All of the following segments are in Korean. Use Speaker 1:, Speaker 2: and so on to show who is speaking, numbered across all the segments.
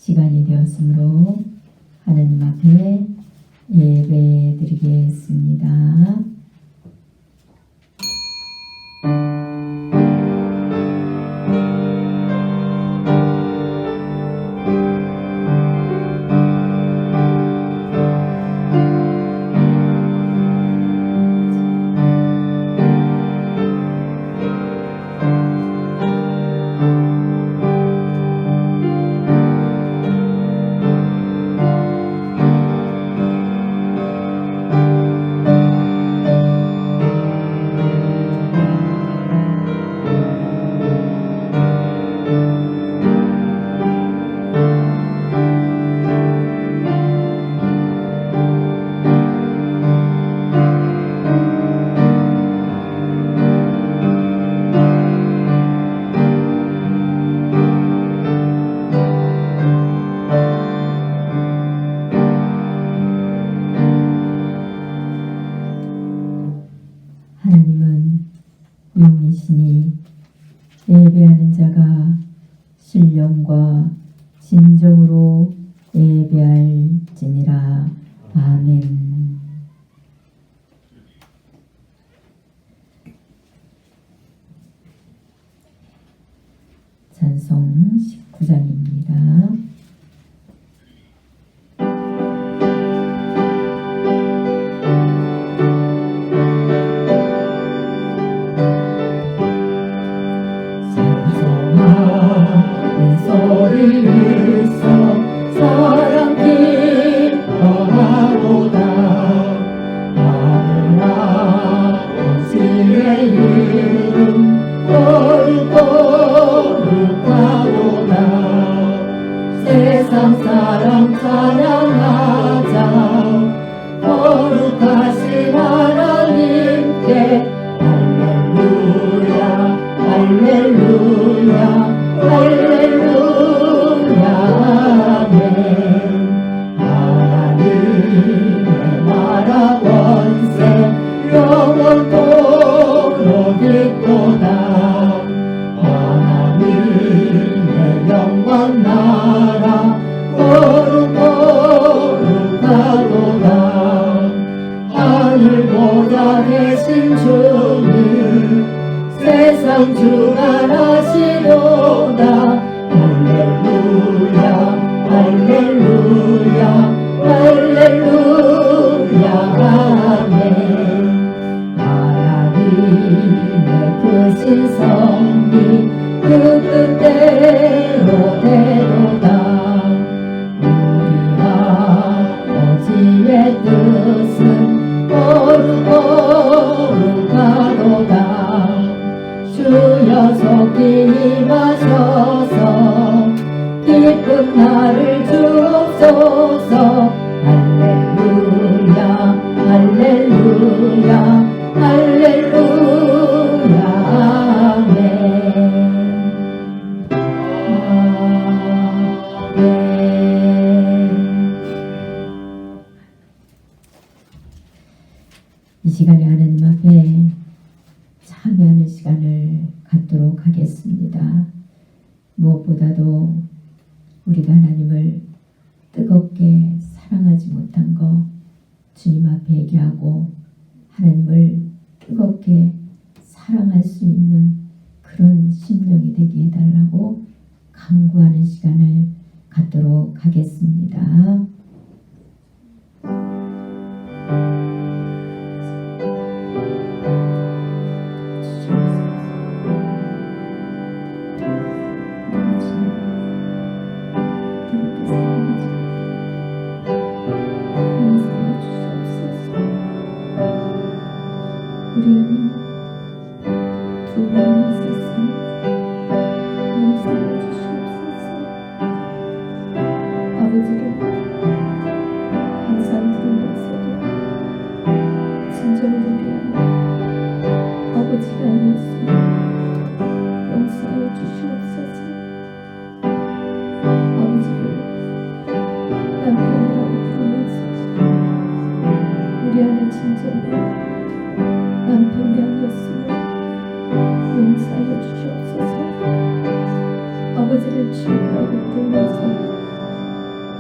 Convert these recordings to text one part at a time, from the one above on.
Speaker 1: 시간이 되었으므로 하나님 앞에 예배 드리겠습니다. 하나님은 영이시니 예배하는 자가 신령과 진정으로 예배할지니라. 아멘. 찬송 19장입니다.
Speaker 2: 소리에서 사랑 기뻐하도다. 하늘 아버지의 이름 거룩거룩하도다. 세상 사람 찬양하자. 거룩하신 하나님께 할렐루야 할렐루야 할렐루야 아멘. 하나님의 나라 권세 영원토록 있도다. 하나님의 영광 나라 거룩거룩하도다. 하늘보다 계신 주님 세상 주관하시도다. 할렐루야 할렐루야 할렐루야 아멘. 하나님의 크신 섭리 그 뜻대로 되도다. 우리 아버지의 뜻은 거룩거룩하도다. 주여 속히 임하셔서 기쁜 날을 주옵소서. 할렐루야 할렐루야 할렐루야 아멘. 아멘.
Speaker 1: 이 시간에 하나님 앞에 참여하는 시간을 갖도록 하겠습니다. 무엇보다도 우리가 하나님을 뜨겁게 사랑하지 못한 것 주님 앞에 얘기하고 하나님을 뜨겁게 사랑할 수 있는 그런 심령이 되게 해달라고 간구하는 시간을 갖도록 하겠습니다.
Speaker 3: 우리는 두 번 있었으니 용서해 주시옵소서. 아버지를 항상 부르면서도 진정을 노래하는 아버지가 아니었으니 용서해 주시옵소서. 아버지를 남편이라고 부르면서 우리 안에 진정을 남편이 아니었으면 용서하여 주시옵소서. 아버지를 주님이라고 부르면서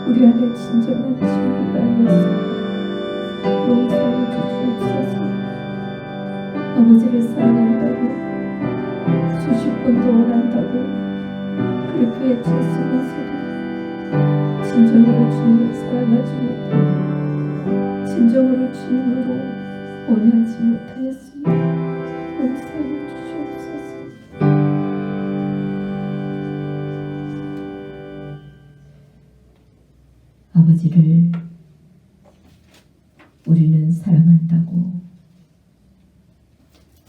Speaker 3: 우리 안에 진정한 친구가 아니었습니다. 용서해 주시옵소서. 아버지를 사랑한다고 수십 번도 원한다고 그렇게 외쳤으면서도 진정으로 주님을 사랑하지 못하고 진정으로 주님으로 원하지 못하였습니다. 용서해 주시옵소서.
Speaker 1: 아버지를 우리는 사랑한다고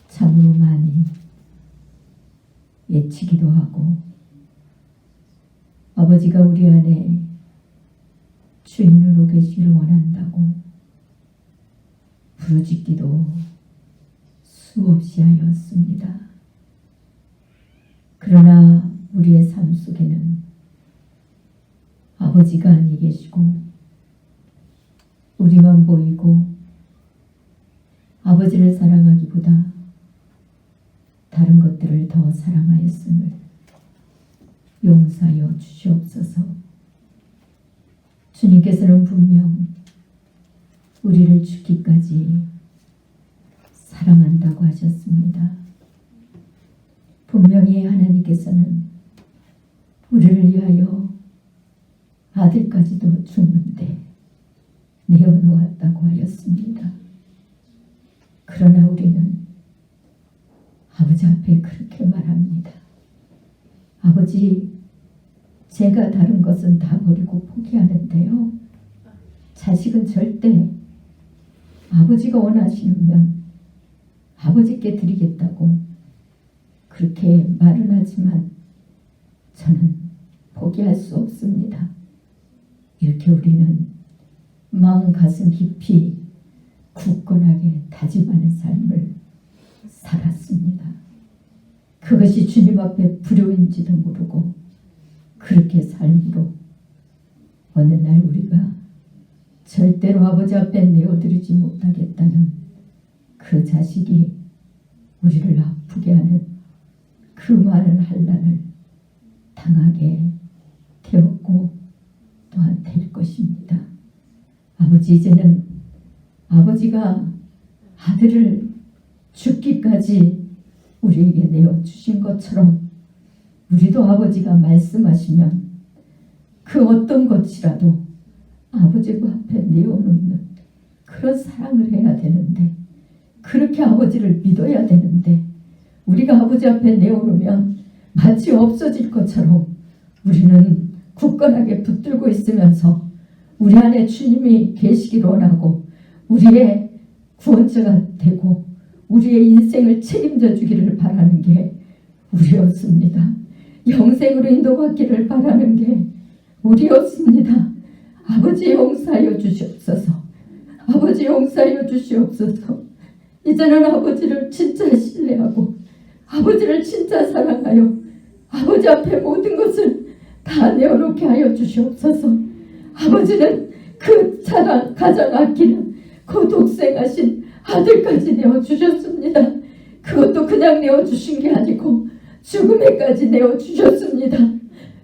Speaker 1: 참으로 많이 외치기도 하고 아버지가 우리 안에 주인으로 계시기를 원한다고 부르짖기도 수없이 하였습니다. 그러나 우리의 삶 속에는 아버지가 아니 계시고 우리만 보이고 아버지를 사랑하기보다 다른 것들을 더 사랑하였음을 용서하여 주시옵소서. 주님께서는 분명 우리를 죽기까지 사랑한다고 하셨습니다. 분명히 하나님께서는 우리를 위하여 아들까지도 죽는데 내어놓았다고 하였습니다. 그러나 우리는 아버지 앞에 그렇게 말합니다. 아버지, 제가 다른 것은 다 버리고 포기하는데요. 자식은 절대 아버지가 원하시면 아버지께 드리겠다고 그렇게 말은 하지만 저는 포기할 수 없습니다. 이렇게 우리는 마음 가슴 깊이 굳건하게 다짐하는 삶을 살았습니다. 그것이 주님 앞에 불효인지도 모르고 그렇게 삶으로 어느 날 우리가 절대로 아버지 앞에 내어드리지 못하겠다는 그 자식이 우리를 아프게 하는 그 많은 환난을 당하게 되었고 또한 될 것입니다. 아버지, 이제는 아버지가 아들을 죽기까지 우리에게 내어주신 것처럼 우리도 아버지가 말씀하시면 그 어떤 것이라도 아버지 앞에 내어놓는 그런 사랑을 해야 되는데, 그렇게 아버지를 믿어야 되는데, 우리가 아버지 앞에 내어놓으면 마치 없어질 것처럼 우리는 굳건하게 붙들고 있으면서 우리 안에 주님이 계시길 원하고 우리의 구원자가 되고 우리의 인생을 책임져 주기를 바라는 게 우리였습니다. 영생으로 인도받기를 바라는 게 우리였습니다. 아버지 용서하여 주시옵소서. 아버지 용서하여 주시옵소서. 이제는 아버지를 진짜 신뢰하고 아버지를 진짜 사랑하여 아버지 앞에 모든 것을 다 내어놓게 하여 주시옵소서. 아버지는 그 자랑 가장 아끼는 그 독생하신 아들까지 내어주셨습니다. 그것도 그냥 내어주신 게 아니고 죽음에까지 내어주셨습니다.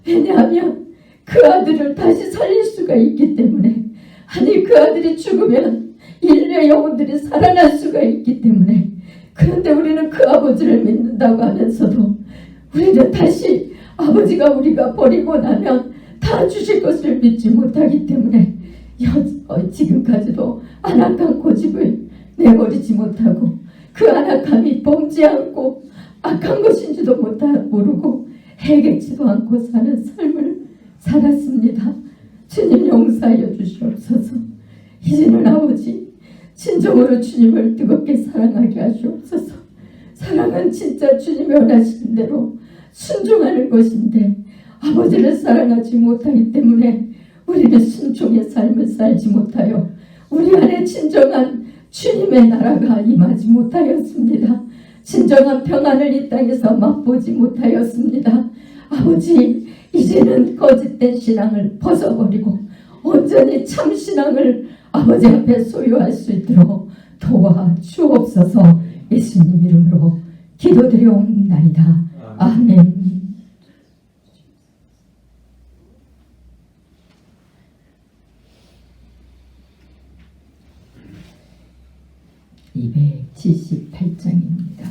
Speaker 1: 왜냐하면 그 아들을 다시 살릴 수가 있기 때문에, 아니 그 아들이 죽으면 인류의 영혼들이 살아날 수가 있기 때문에. 그런데 우리는 그 아버지를 믿는다고 하면서도 우리는 다시 아버지가 우리가 버리고 나면 다 주실 것을 믿지 못하기 때문에 지금까지도 안악한 고집을 내버리지 못하고 그 안악함이 범지 않고 악한 것인지도 모르고 해결치도 않고 사는 삶을 살았습니다. 주님 용서하여 주시옵소서. 이제는 아버지 진정으로 주님을 뜨겁게 사랑하게 하시옵소서. 사랑은 진짜 주님이 원하시는 대로 순종하는 것인데 아버지를 사랑하지 못하기 때문에 우리는 순종의 삶을 살지 못하여 우리 안에 진정한 주님의 나라가 임하지 못하였습니다. 진정한 평안을 이 땅에서 맛보지 못하였습니다. 아버지, 이제는 거짓된 신앙을 벗어버리고 온전히 참 신앙을 아버지 앞에 소유할 수 있도록 도와주옵소서. 예수님 이름으로 기도드리옵나이다. 아멘. 278장입니다.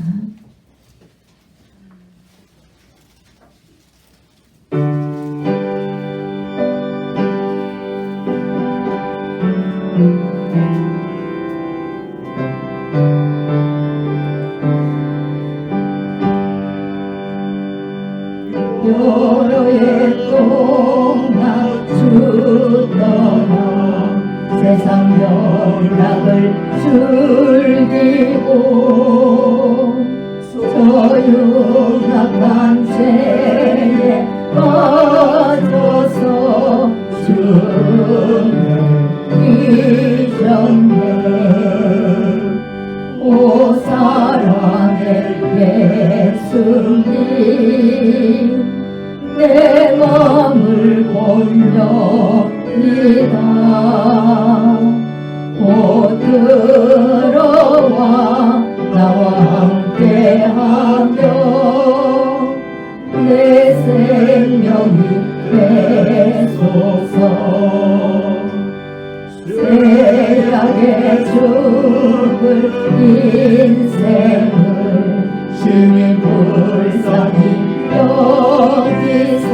Speaker 2: 여로의 동안 주 떠나 세상 연락을 즐기고 저 흉악한 죄에 빠져서 주를 잊었네. 오 사랑의 예수님 내 맘을 올려니다. 곧 들어와 나와 함께하며 내 생명이 되소서. 세하게 죽을 인생을 주님 불쌍히 여기사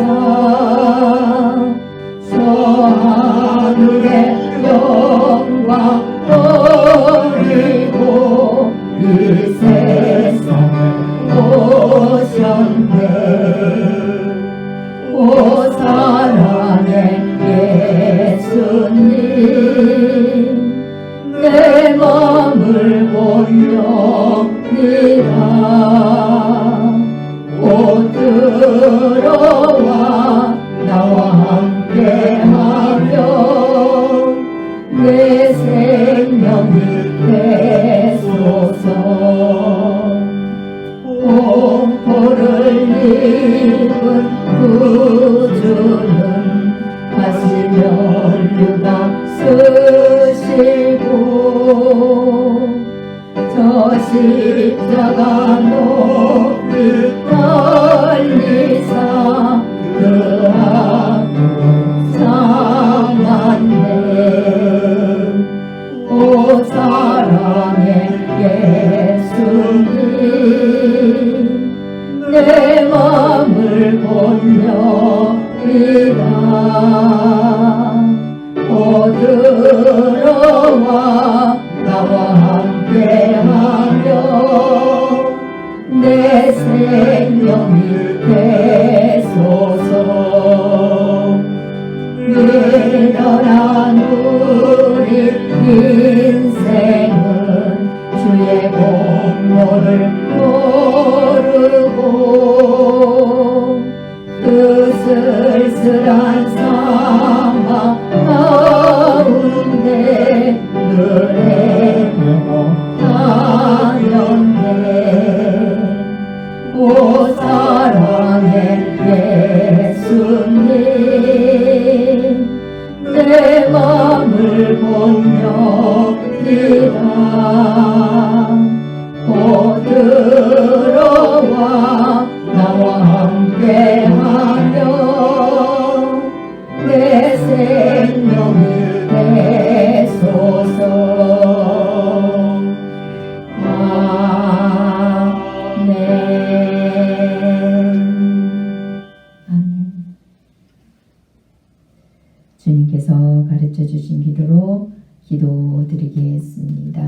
Speaker 2: 저 하늘의 영광 버리고 이 세상에 오셨네. 오 사랑의 예수님 내 맘을 올려니다. 오 들어와 나와 함께하며 내 생명이 되소서. 공포를 입은 구주는 다시 면류관 쓰시고 저 십자가 높이 달리사 그 아픔 참았네. 오 사랑의 예수님 내 맘을 올려니다. 오 들어와 나와 함께하며 내 생명이 되소서. 미련한 우리 인생은 주의 공로를 모르고 그 쓸쓸한 사막 가운데 늘 헤매고 다녔네. 오 사랑의 예수님 내 맘을 올려니다. 곧 들어와 나와 함께하며 내 생명이 되소서. 아멘.
Speaker 1: 아멘. 주님께서 가르쳐 주신 기도로 기도드리겠습니다.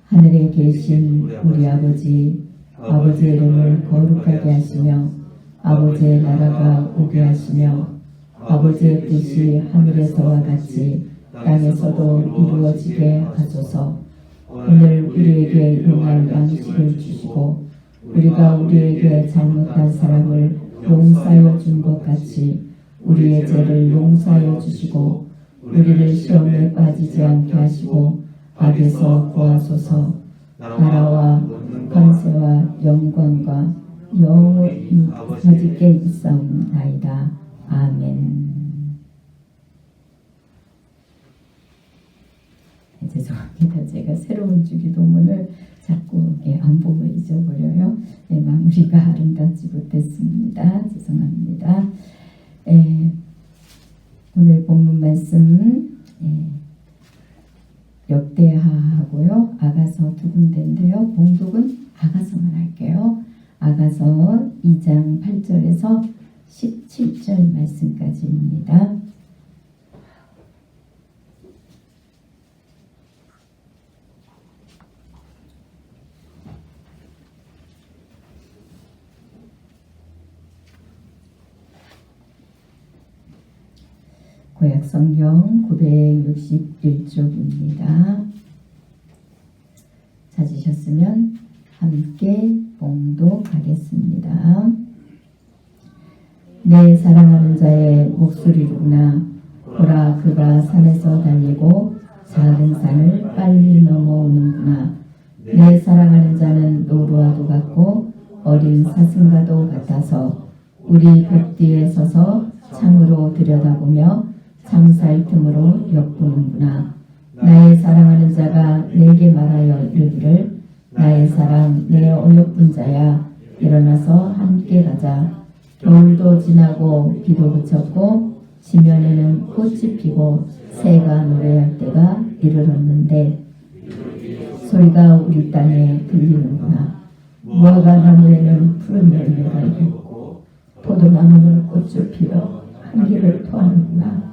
Speaker 1: 하늘에 계신 우리 아버지, 아버지의 이름을 거룩하게 하시며 아버지의 나라가 오게 하시며 아버지의 뜻이 하늘에서와 같이 땅에서도 이루어지게 하소서. 오늘 우리에게 용할 양식을 주시고 우리가 우리에게 잘못한 사람을 용서하여 준 것 같이 우리의 죄를 용서하여 주시고 우리를 시험에 빠지지 않게 하시고 악에서 구하소서. 나라와 권세와 영광과 영원히 거짓게 있사옵나이다. 아멘. 죄송합니다. 제가 새로운 주기도문을 자꾸 안 보고 잊어버려요. 마무리가 아름답지 못했습니다. 죄송합니다. 오늘 본문 말씀 역대하하고요. 아가서 두 군데인데요. 봉독은 아가서만 할게요. 아가서 2장 8절에서 17절 말씀까지입니다. 구약성경 961쪽입니다. 찾으셨으면 함께 봉독하겠습니다. 내 사랑하는 자의 목소리로구나. 보라, 그가 산에서 달리고 작은 산을 빨리 넘어오는구나. 내 사랑하는 자는 노루와도 같고 어린 사슴과도 같아서 우리 벽 뒤에 서서 창으로 들여다보며 잠살 틈으로 엿보는구나. 나의 사랑하는 자가 내게 말하여 이르기를 나의 사랑 내 어여쁜 자야 일어나서 함께 가자. 겨울도 지나고 비도 그쳤고 지면에는 꽃이 피고 새가 노래할 때가 이르렀는데 소리가 우리 땅에 들리는구나. 무화과 나무에는 푸른 열매가 있고 포도나무는 꽃을 피워 한기를 토하는구나.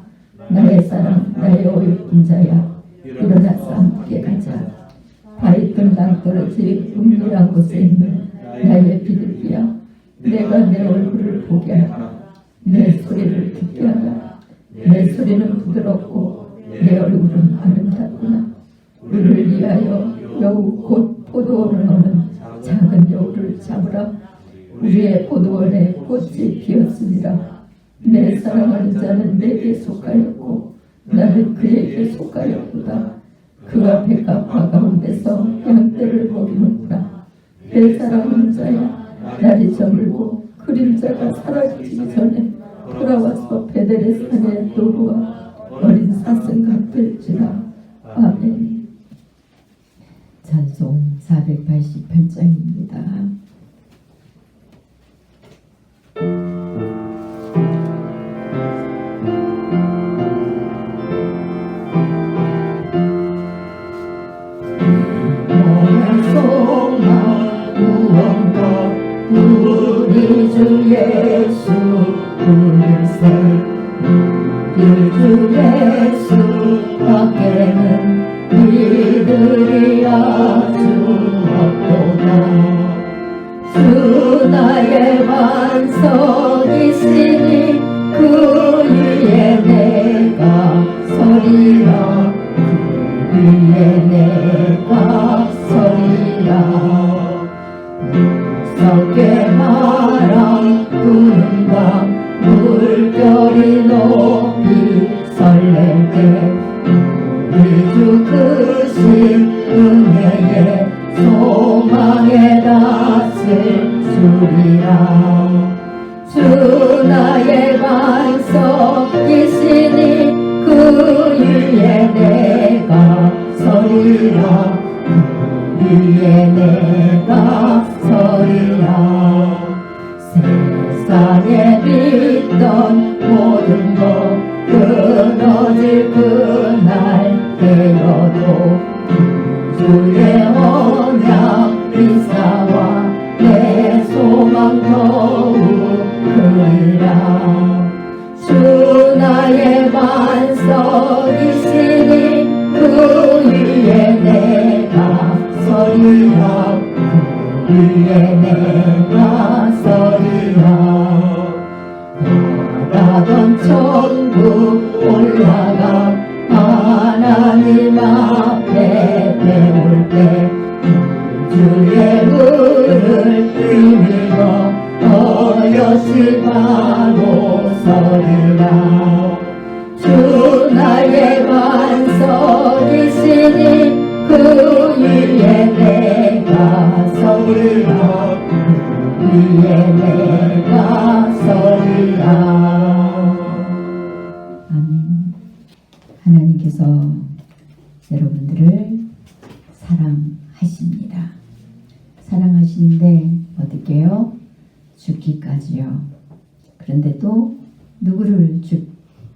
Speaker 1: 나의 사랑 나의 어여쁜 자야 일어나서 함께 가자. 바위뜬 낭떠러지 은밀한 곳에 있는 나의 비둘기야, 내가 내 얼굴을 보게 하라. 내 소리를 듣게 하라. 내 소리는 부드럽고 내 얼굴은 아름답구나. 우리를 위하여 여우 곧 포도원을 오는 작은 여우를 잡으라. 우리의 포도원에 꽃이 피었으리라. 내 사랑하는 자는 내게 속하였고 나는 그에게 속하였도다. 그가 백합화 가운데서 양떼를 먹이는구나. 내 사랑하는 자야, 날이 저물고 그림자가 사라지기 전에 돌아와서 베델의 산에 노루와 어린 사슴 같을지라. 아멘. 찬송 488장입니다.
Speaker 2: 우리 주 예수 우리세 우리 주 예수 밖에는 이들이 아주 없도다. 주 나의 반석이시니 그 위에 내가 서리라. 그 위에 내가 서리라. 무섭게 바람 부는 밤 물결이 높이 설렐 때 우리 주 크신 은혜에 소망에 닿을 주리라. 주 나의 반석이시니 그 위에 내가 서리라. 위에 내가 서리라. 세상에 빛던 모든 것 끊어질 그날 되어도 주의 언약 비사와 내 소망 더욱 크리라. 주 나의 반석이시니 그 위에 내가 서리라. 그 위에 내가 서리라. 바라던 천국 올라가 하나님 앞에 배울 때 주의 물을 힘입어 어여시 바로 서리라. 주 나의 반석이시니 그 위에 내가 서리라. 그 위에 내가 서리라.
Speaker 1: 아멘. 하나님께서 여러분들을 사랑하십니다. 사랑하시는데 어떻게요? 죽기까지요. 그런데 또 누구를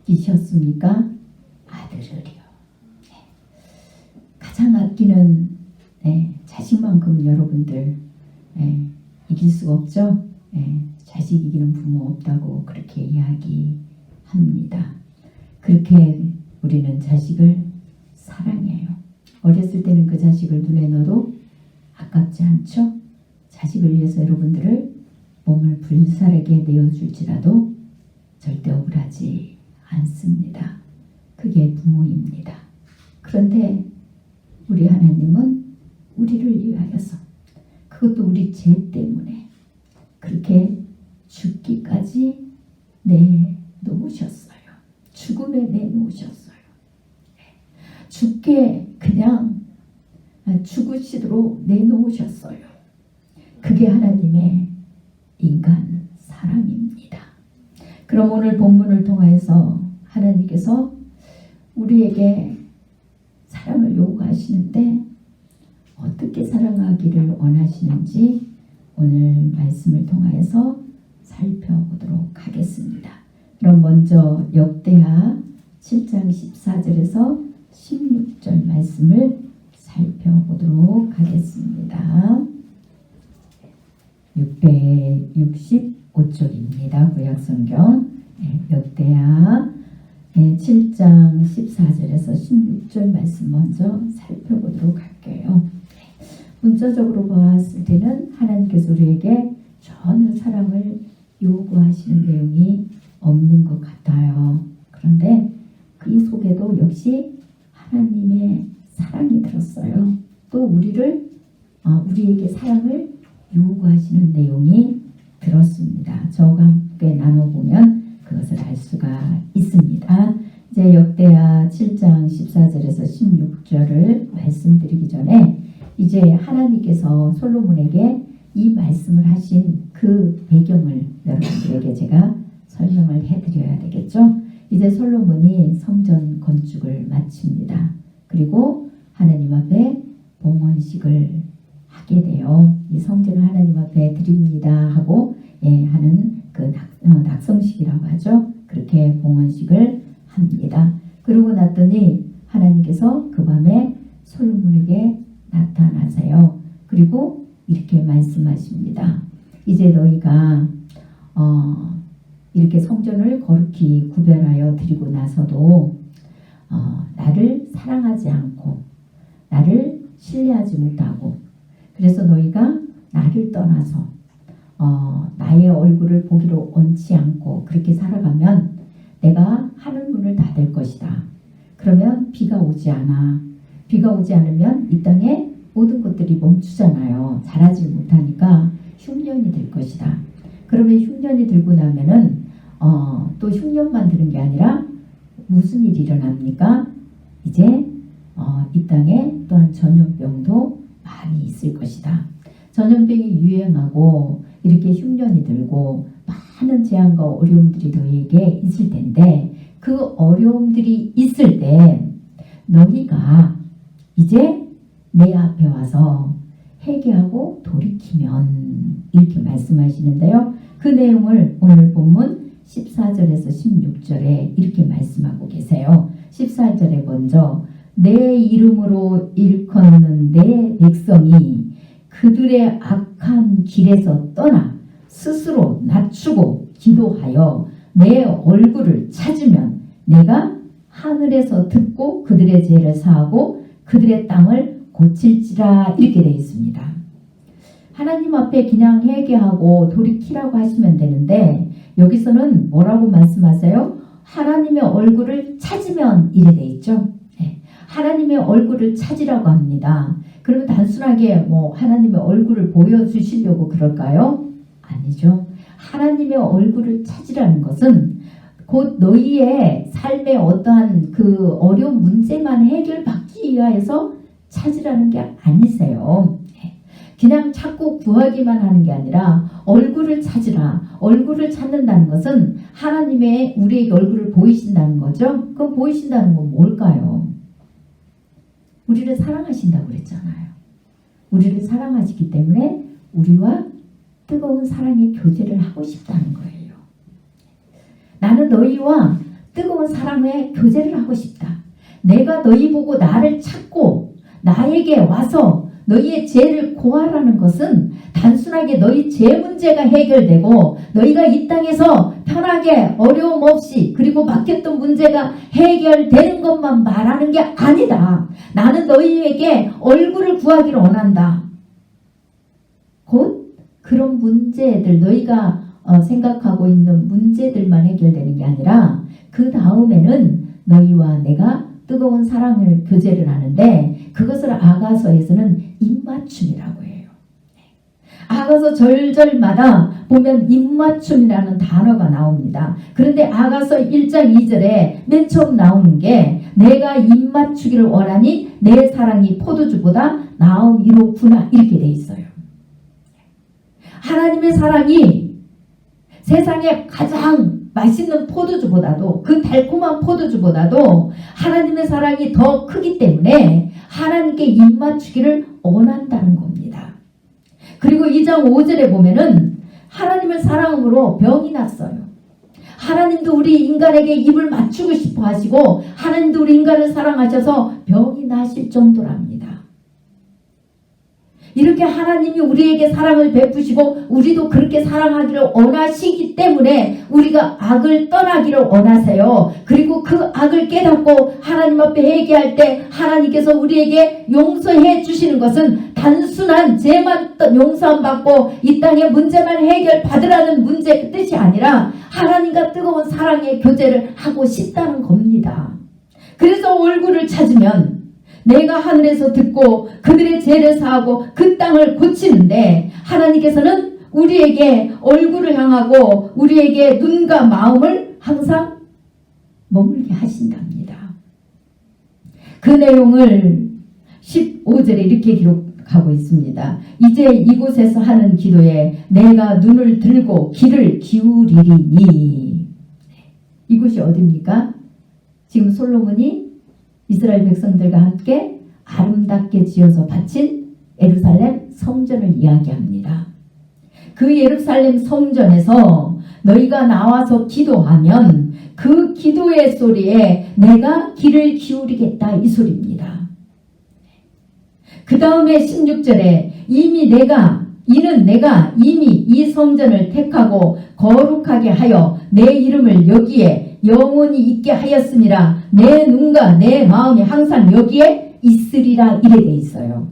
Speaker 1: 죽이셨습니까? 아들을요. 자식만큼은 여러분들 이길 수가 없죠. 자식 이기는 부모 없다고 그렇게 이야기합니다. 그렇게 우리는 자식을 사랑해요. 어렸을 때는 그 자식을 눈에 넣어도 아깝지 않죠? 자식을 위해서 여러분들을 몸을 불사르게 내어줄지라도 절대 억울하지 않습니다. 그게 부모입니다. 그런데 우리 하나님은 우리를 위하여서, 그것도 우리 죄 때문에 그렇게 죽기까지 내놓으셨어요. 죽음에 내놓으셨어요. 죽게 그냥 죽으시도록 내놓으셨어요. 그게 하나님의 인간 사랑입니다. 그럼 오늘 본문을 통해서 하나님께서 우리에게 사랑을 요구하시는데 어떻게 사랑하기를 원하시는지 오늘 말씀을 통해서 살펴보도록 하겠습니다. 그럼 먼저 역대하 7장 14절에서 16절 말씀을 살펴보도록 하겠습니다. 665쪽입니다. 구약성경 역대하 7장 14절에서 16절 말씀 먼저 살펴보도록 할게요. 문자적으로 보았을 때는 하나님께서 우리에게 전혀 사랑을 요구하시는 내용이 없는 것 같아요. 그런데 그 속에도 역시 하나님의 사랑이 들었어요. 또 우리에게 사랑을 요구하시는 내용이 들었습니다. 저와 함께 나눠보면 그것을 알 수가 있습니다. 이제 역대하 7장 14절에서 16절을 말씀드리기 전에 이제 하나님께서 솔로몬에게 이 말씀을 하신 그 배경을 여러분들에게 제가 설명을 해드려야 되겠죠. 이제 솔로몬이 성전 건축을 마칩니다. 그리고 하나님 앞에 봉헌식을 하게 돼요. 이 성전을 하나님 앞에 드립니다 하고 하는 그 낙성식이라고 하죠. 그렇게 봉헌식을 합니다. 그러고 났더니 하나님께서 그 밤에 솔로몬에게 나타나세요. 그리고 이렇게 말씀하십니다. 이제 너희가 이렇게 성전을 거룩히 구별하여 드리고 나서도 나를 사랑하지 않고 나를 신뢰하지 못하고, 그래서 너희가 나를 떠나서 나의 얼굴을 보기로 원치 않고 그렇게 살아가면 내가 하늘 문을 닫을 것이다. 그러면 비가 오지 않아. 비가 오지 않으면 이 땅에 모든 것들이 멈추잖아요. 자라지 못하니까 흉년이 될 것이다. 그러면 흉년이 들고 나면은 또 흉년만 드는 게 아니라 무슨 일이 일어납니까? 이제 이 땅에 또한 전염병도 많이 있을 것이다. 전염병이 유행하고 이렇게 흉년이 들고 많은 재앙과 어려움들이 너희에게 있을 텐데, 그 어려움들이 있을 때 너희가 이제 내 앞에 와서 회개하고 돌이키면, 이렇게 말씀하시는데요. 그 내용을 오늘 본문 14절에서 16절에 이렇게 말씀하고 계세요. 14절에 먼저 내 이름으로 일컫는 내 백성이 그들의 악한 길에서 떠나 스스로 낮추고 기도하여 내 얼굴을 찾으면 내가 하늘에서 듣고 그들의 죄를 사하고 그들의 땅을 고칠지라, 이렇게 되어 있습니다. 하나님 앞에 그냥 회개하고 돌이키라고 하시면 되는데 여기서는 뭐라고 말씀하세요? 하나님의 얼굴을 찾으면, 이래 되어 있죠. 하나님의 얼굴을 찾으라고 합니다. 그러면 단순하게 하나님의 얼굴을 보여주시려고 그럴까요? 아니죠. 하나님의 얼굴을 찾으라는 것은 곧 너희의 삶의 어떠한 그 어려운 문제만 해결받기 위하여서 찾으라는 게 아니세요. 그냥 찾고 구하기만 하는 게 아니라 얼굴을 찾으라. 얼굴을 찾는다는 것은 하나님의 우리에게 얼굴을 보이신다는 거죠. 그럼 보이신다는 건 뭘까요? 우리를 사랑하신다고 그랬잖아요. 우리를 사랑하시기 때문에 우리와 뜨거운 사랑의 교제를 하고 싶다는 거예요. 나는 너희와 뜨거운 사랑의 교제를 하고 싶다. 내가 너희 보고 나를 찾고 나에게 와서 너희의 죄를 고하라는 것은 단순하게 너희 죄 문제가 해결되고 너희가 이 땅에서 편하게 어려움 없이 그리고 막혔던 문제가 해결되는 것만 말하는 게 아니다. 나는 너희에게 얼굴을 구하기를 원한다. 곧 그런 문제들, 너희가 생각하고 있는 문제들만 해결되는 게 아니라 그 다음에는 너희와 내가 뜨거운 사랑을 교제를 하는데 그것을 아가서에서는 입맞춤이라고 해요. 아가서 절절마다 보면 입맞춤이라는 단어가 나옵니다. 그런데 아가서 1장 2절에 맨 처음 나오는 게 내가 입맞추기를 원하니 내 사랑이 포도주보다 나음이로구나 이렇게 돼 있어요. 하나님의 사랑이 세상에 가장 맛있는 포도주보다도 그 달콤한 포도주보다도 하나님의 사랑이 더 크기 때문에 하나님께 입맞추기를 원한다는 겁니다. 그리고 2장 5절에 보면은 하나님을 사랑으로 병이 났어요. 하나님도 우리 인간에게 입을 맞추고 싶어 하시고 하나님도 우리 인간을 사랑하셔서 병이 나실 정도랍니다. 이렇게 하나님이 우리에게 사랑을 베푸시고 우리도 그렇게 사랑하기를 원하시기 때문에 우리가 악을 떠나기를 원하세요. 그리고 그 악을 깨닫고 하나님 앞에 회개할 때 하나님께서 우리에게 용서해 주시는 것은 단순한 죄만 용서함 받고 이 땅의 문제만 해결받으라는 문제 그 뜻이 아니라 하나님과 뜨거운 사랑의 교제를 하고 싶다는 겁니다. 그래서 얼굴을 찾으면 내가 하늘에서 듣고 그들의 죄를 사하고 그 땅을 고치는데 하나님께서는 우리에게 얼굴을 향하고 우리에게 눈과 마음을 항상 머물게 하신답니다. 그 내용을 15절에 이렇게 기록하고 있습니다. 이제 이곳에서 하는 기도에 내가 눈을 들고 귀를 기울이리니. 이곳이 어디입니까? 지금 솔로몬이 이스라엘 백성들과 함께 아름답게 지어서 바친 예루살렘 성전을 이야기합니다. 그 예루살렘 성전에서 너희가 나와서 기도하면 그 기도의 소리에 내가 귀를 기울이겠다 이 소리입니다. 그 다음에 16절에 이는 내가 이미 이 성전을 택하고 거룩하게 하여 내 이름을 여기에 영원히 있게 하였음이라 내 눈과 내 마음이 항상 여기에 있으리라 이래 돼 있어요.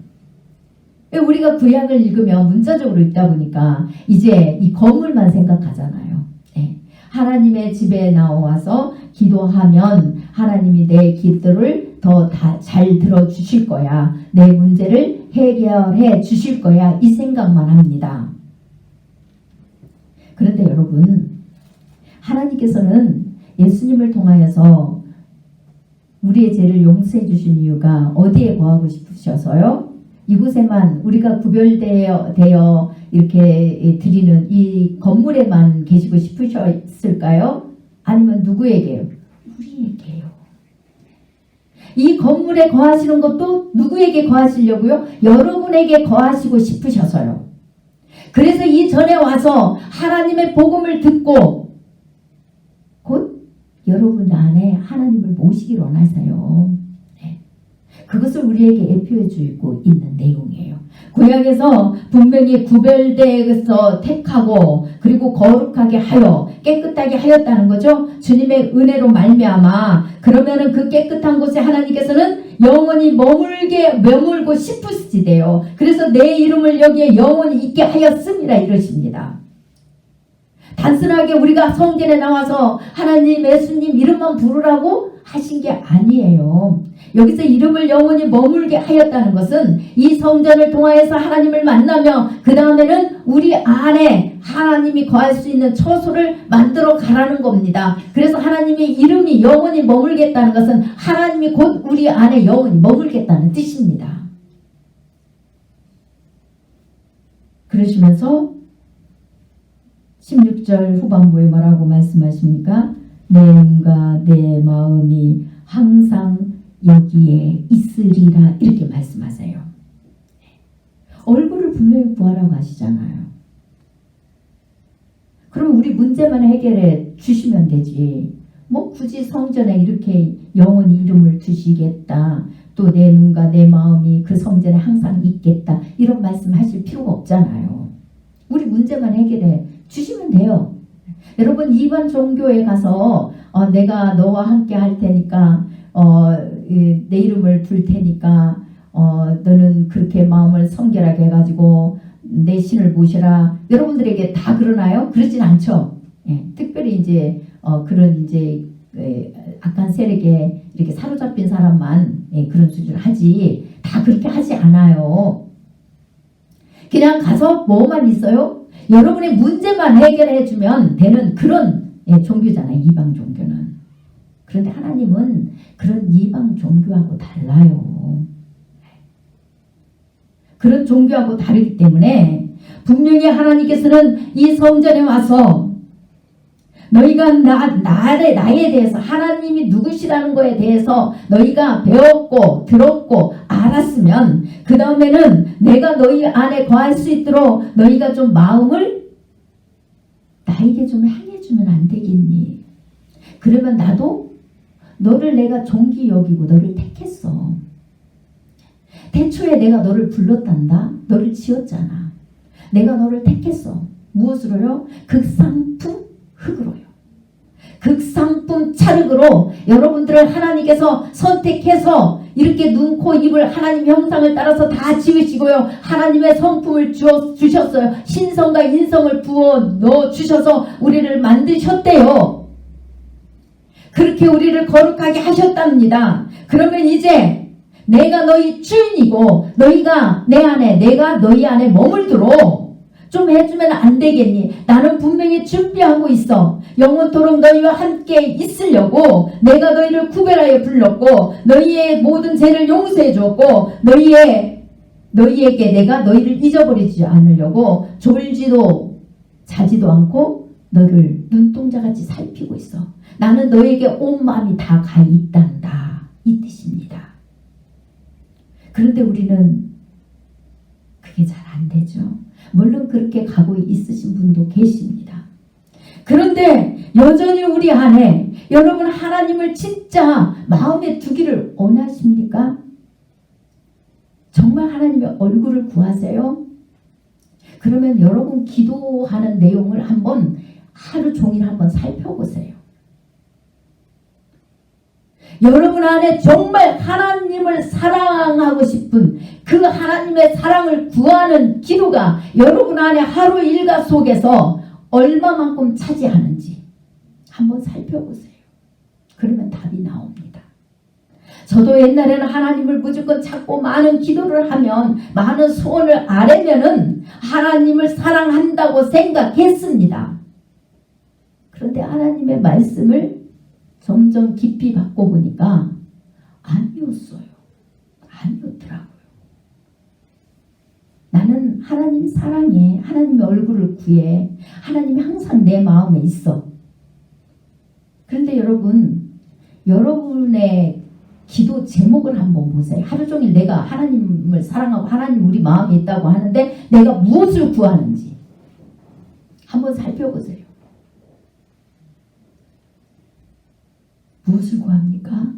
Speaker 1: 우리가 구약을 읽으면 문자적으로 읽다 보니까 이제 이 건물만 생각하잖아요. 네. 하나님의 집에 나와서 기도하면 하나님이 내 기도를 더 잘 들어주실 거야. 내 문제를 해결해 주실 거야. 이 생각만 합니다. 그런데 여러분, 하나님께서는 예수님을 통하여서 우리의 죄를 용서해 주신 이유가 어디에 거하고 싶으셔서요? 이곳에만 우리가 구별되어 이렇게 드리는 이 건물에만 계시고 싶으셨을까요? 아니면 누구에게요? 우리에게요. 이 건물에 거하시는 것도 누구에게 거하시려고요? 여러분에게 거하시고 싶으셔서요. 그래서 이 전에 와서 하나님의 복음을 듣고 곧 여러분 안에 하나님을 모시기를 원하세요. 네. 그것을 우리에게 예표해 주고 있는 내용이에요. 구약에서 분명히 구별되어서 택하고 그리고 거룩하게 하여 깨끗하게 하였다는 거죠. 주님의 은혜로 말미암아 그러면은 그 깨끗한 곳에 하나님께서는 영원히 머물고 싶으시대요. 그래서 내 이름을 여기에 영원히 있게 하였습니다 이러십니다. 단순하게 우리가 성전에 나와서 하나님, 예수님 이름만 부르라고 하신 게 아니에요. 여기서 이름을 영원히 머물게 하였다는 것은 이 성전을 통하여서 하나님을 만나며 그 다음에는 우리 안에 하나님이 거할 수 있는 처소를 만들어 가라는 겁니다. 그래서 하나님의 이름이 영원히 머물겠다는 것은 하나님이 곧 우리 안에 영원히 머물겠다는 뜻입니다. 그러시면서 16절 후반부에 뭐라고 말씀하십니까? 내 눈과 내 마음이 항상 여기에 있으리라 이렇게 말씀하세요. 얼굴을 분명히 구하라고 하시잖아요. 그럼 우리 문제만 해결해 주시면 되지. 뭐 굳이 성전에 이렇게 영원히 이름을 두시겠다. 또 내 눈과 내 마음이 그 성전에 항상 있겠다. 이런 말씀 하실 필요가 없잖아요. 우리 문제만 해결해 주시면 돼요. 여러분 이반 종교에 가서 내가 너와 함께 할 테니까 내 이름을 불 테니까 너는 그렇게 마음을 성결하게 해가지고 내 신을 모셔라. 여러분들에게 다 그러나요? 그러진 않죠. 예, 특별히 이제 그런 이제 악한 세력에 이렇게 사로잡힌 사람만 그런 수준을 하지 다 그렇게 하지 않아요. 그냥 가서 뭐만 있어요? 여러분의 문제만 해결해 주면 되는 그런 종교잖아요. 이방 종교는. 그런데 하나님은 그런 이방 종교하고 달라요. 그런 종교하고 다르기 때문에 분명히 하나님께서는 이 성전에 와서 너희가 나에 대해서 하나님이 누구시라는 거에 대해서 너희가 배웠고 들었고 알았으면 그 다음에는 내가 너희 안에 거할 수 있도록 너희가 좀 마음을 나에게 좀 향해주면 안 되겠니? 그러면 나도 너를 내가 존귀 여기고 너를 택했어. 태초에 내가 너를 불렀단다. 너를 지었잖아. 내가 너를 택했어. 무엇으로요? 극상품 흙으로요. 극상품 찰흙으로 여러분들을 하나님께서 선택해서 이렇게 눈, 코, 입을 하나님 형상을 따라서 다 지으시고요. 하나님의 성품을 주셨어요. 신성과 인성을 부어 넣어 주셔서 우리를 만드셨대요. 그렇게 우리를 거룩하게 하셨답니다. 그러면 이제 내가 너희 주인이고 너희가 내 안에 내가 너희 안에 머물도록 좀 해주면 안 되겠니? 나는 분명히 준비하고 있어. 영원토록 너희와 함께 있으려고 내가 너희를 구별하여 불렀고 너희의 모든 죄를 용서해 주었고 너희에게 내가 너희를 잊어버리지 않으려고 졸지도 자지도 않고 너를 눈동자같이 살피고 있어. 나는 너에게 온 마음이 다 가 있단다. 이 뜻입니다. 그런데 우리는 그게 잘 안 되죠. 물론 그렇게 가고 있으신 분도 계십니다. 그런데 여전히 우리 안에 여러분 하나님을 진짜 마음에 두기를 원하십니까? 정말 하나님의 얼굴을 구하세요? 그러면 여러분 기도하는 내용을 한번 하루 종일 한번 살펴보세요. 여러분 안에 정말 하나님을 사랑하고 싶은 그 하나님의 사랑을 구하는 기도가 여러분 안에 하루 일과 속에서 얼마만큼 차지하는지 한번 살펴보세요. 그러면 답이 나옵니다. 저도 옛날에는 하나님을 무조건 찾고 많은 기도를 하면 많은 소원을 아뢰면은 하나님을 사랑한다고 생각했습니다. 그런데 하나님의 말씀을 점점 깊이 받고 보니까 아니었어요. 아니었더라고요. 나는 하나님 사랑해. 하나님의 얼굴을 구해. 하나님이 항상 내 마음에 있어. 그런데 여러분의 기도 제목을 한번 보세요. 하루 종일 내가 하나님을 사랑하고 하나님 우리 마음에 있다고 하는데 내가 무엇을 구하는지 한번 살펴보세요. 무엇을 구합니까?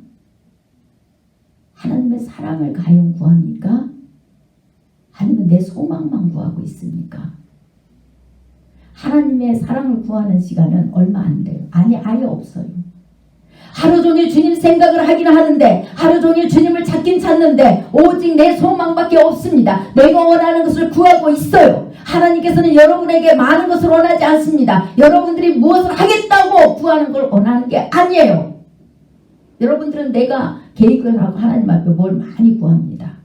Speaker 1: 하나님의 사랑을 과연 구합니까? 아니면 내 소망만 구하고 있습니까? 하나님의 사랑을 구하는 시간은 얼마 안 돼요. 아니 아예 없어요. 하루 종일 주님 생각을 하긴 하는데 하루 종일 주님을 찾긴 찾는데 오직 내 소망밖에 없습니다. 내가 원하는 것을 구하고 있어요. 하나님께서는 여러분에게 많은 것을 원하지 않습니다. 여러분들이 무엇을 하겠다고 구하는 걸 원하는 게 아니에요. 여러분들은 내가 계획을 하고 하나님 앞에 뭘 많이 구합니다.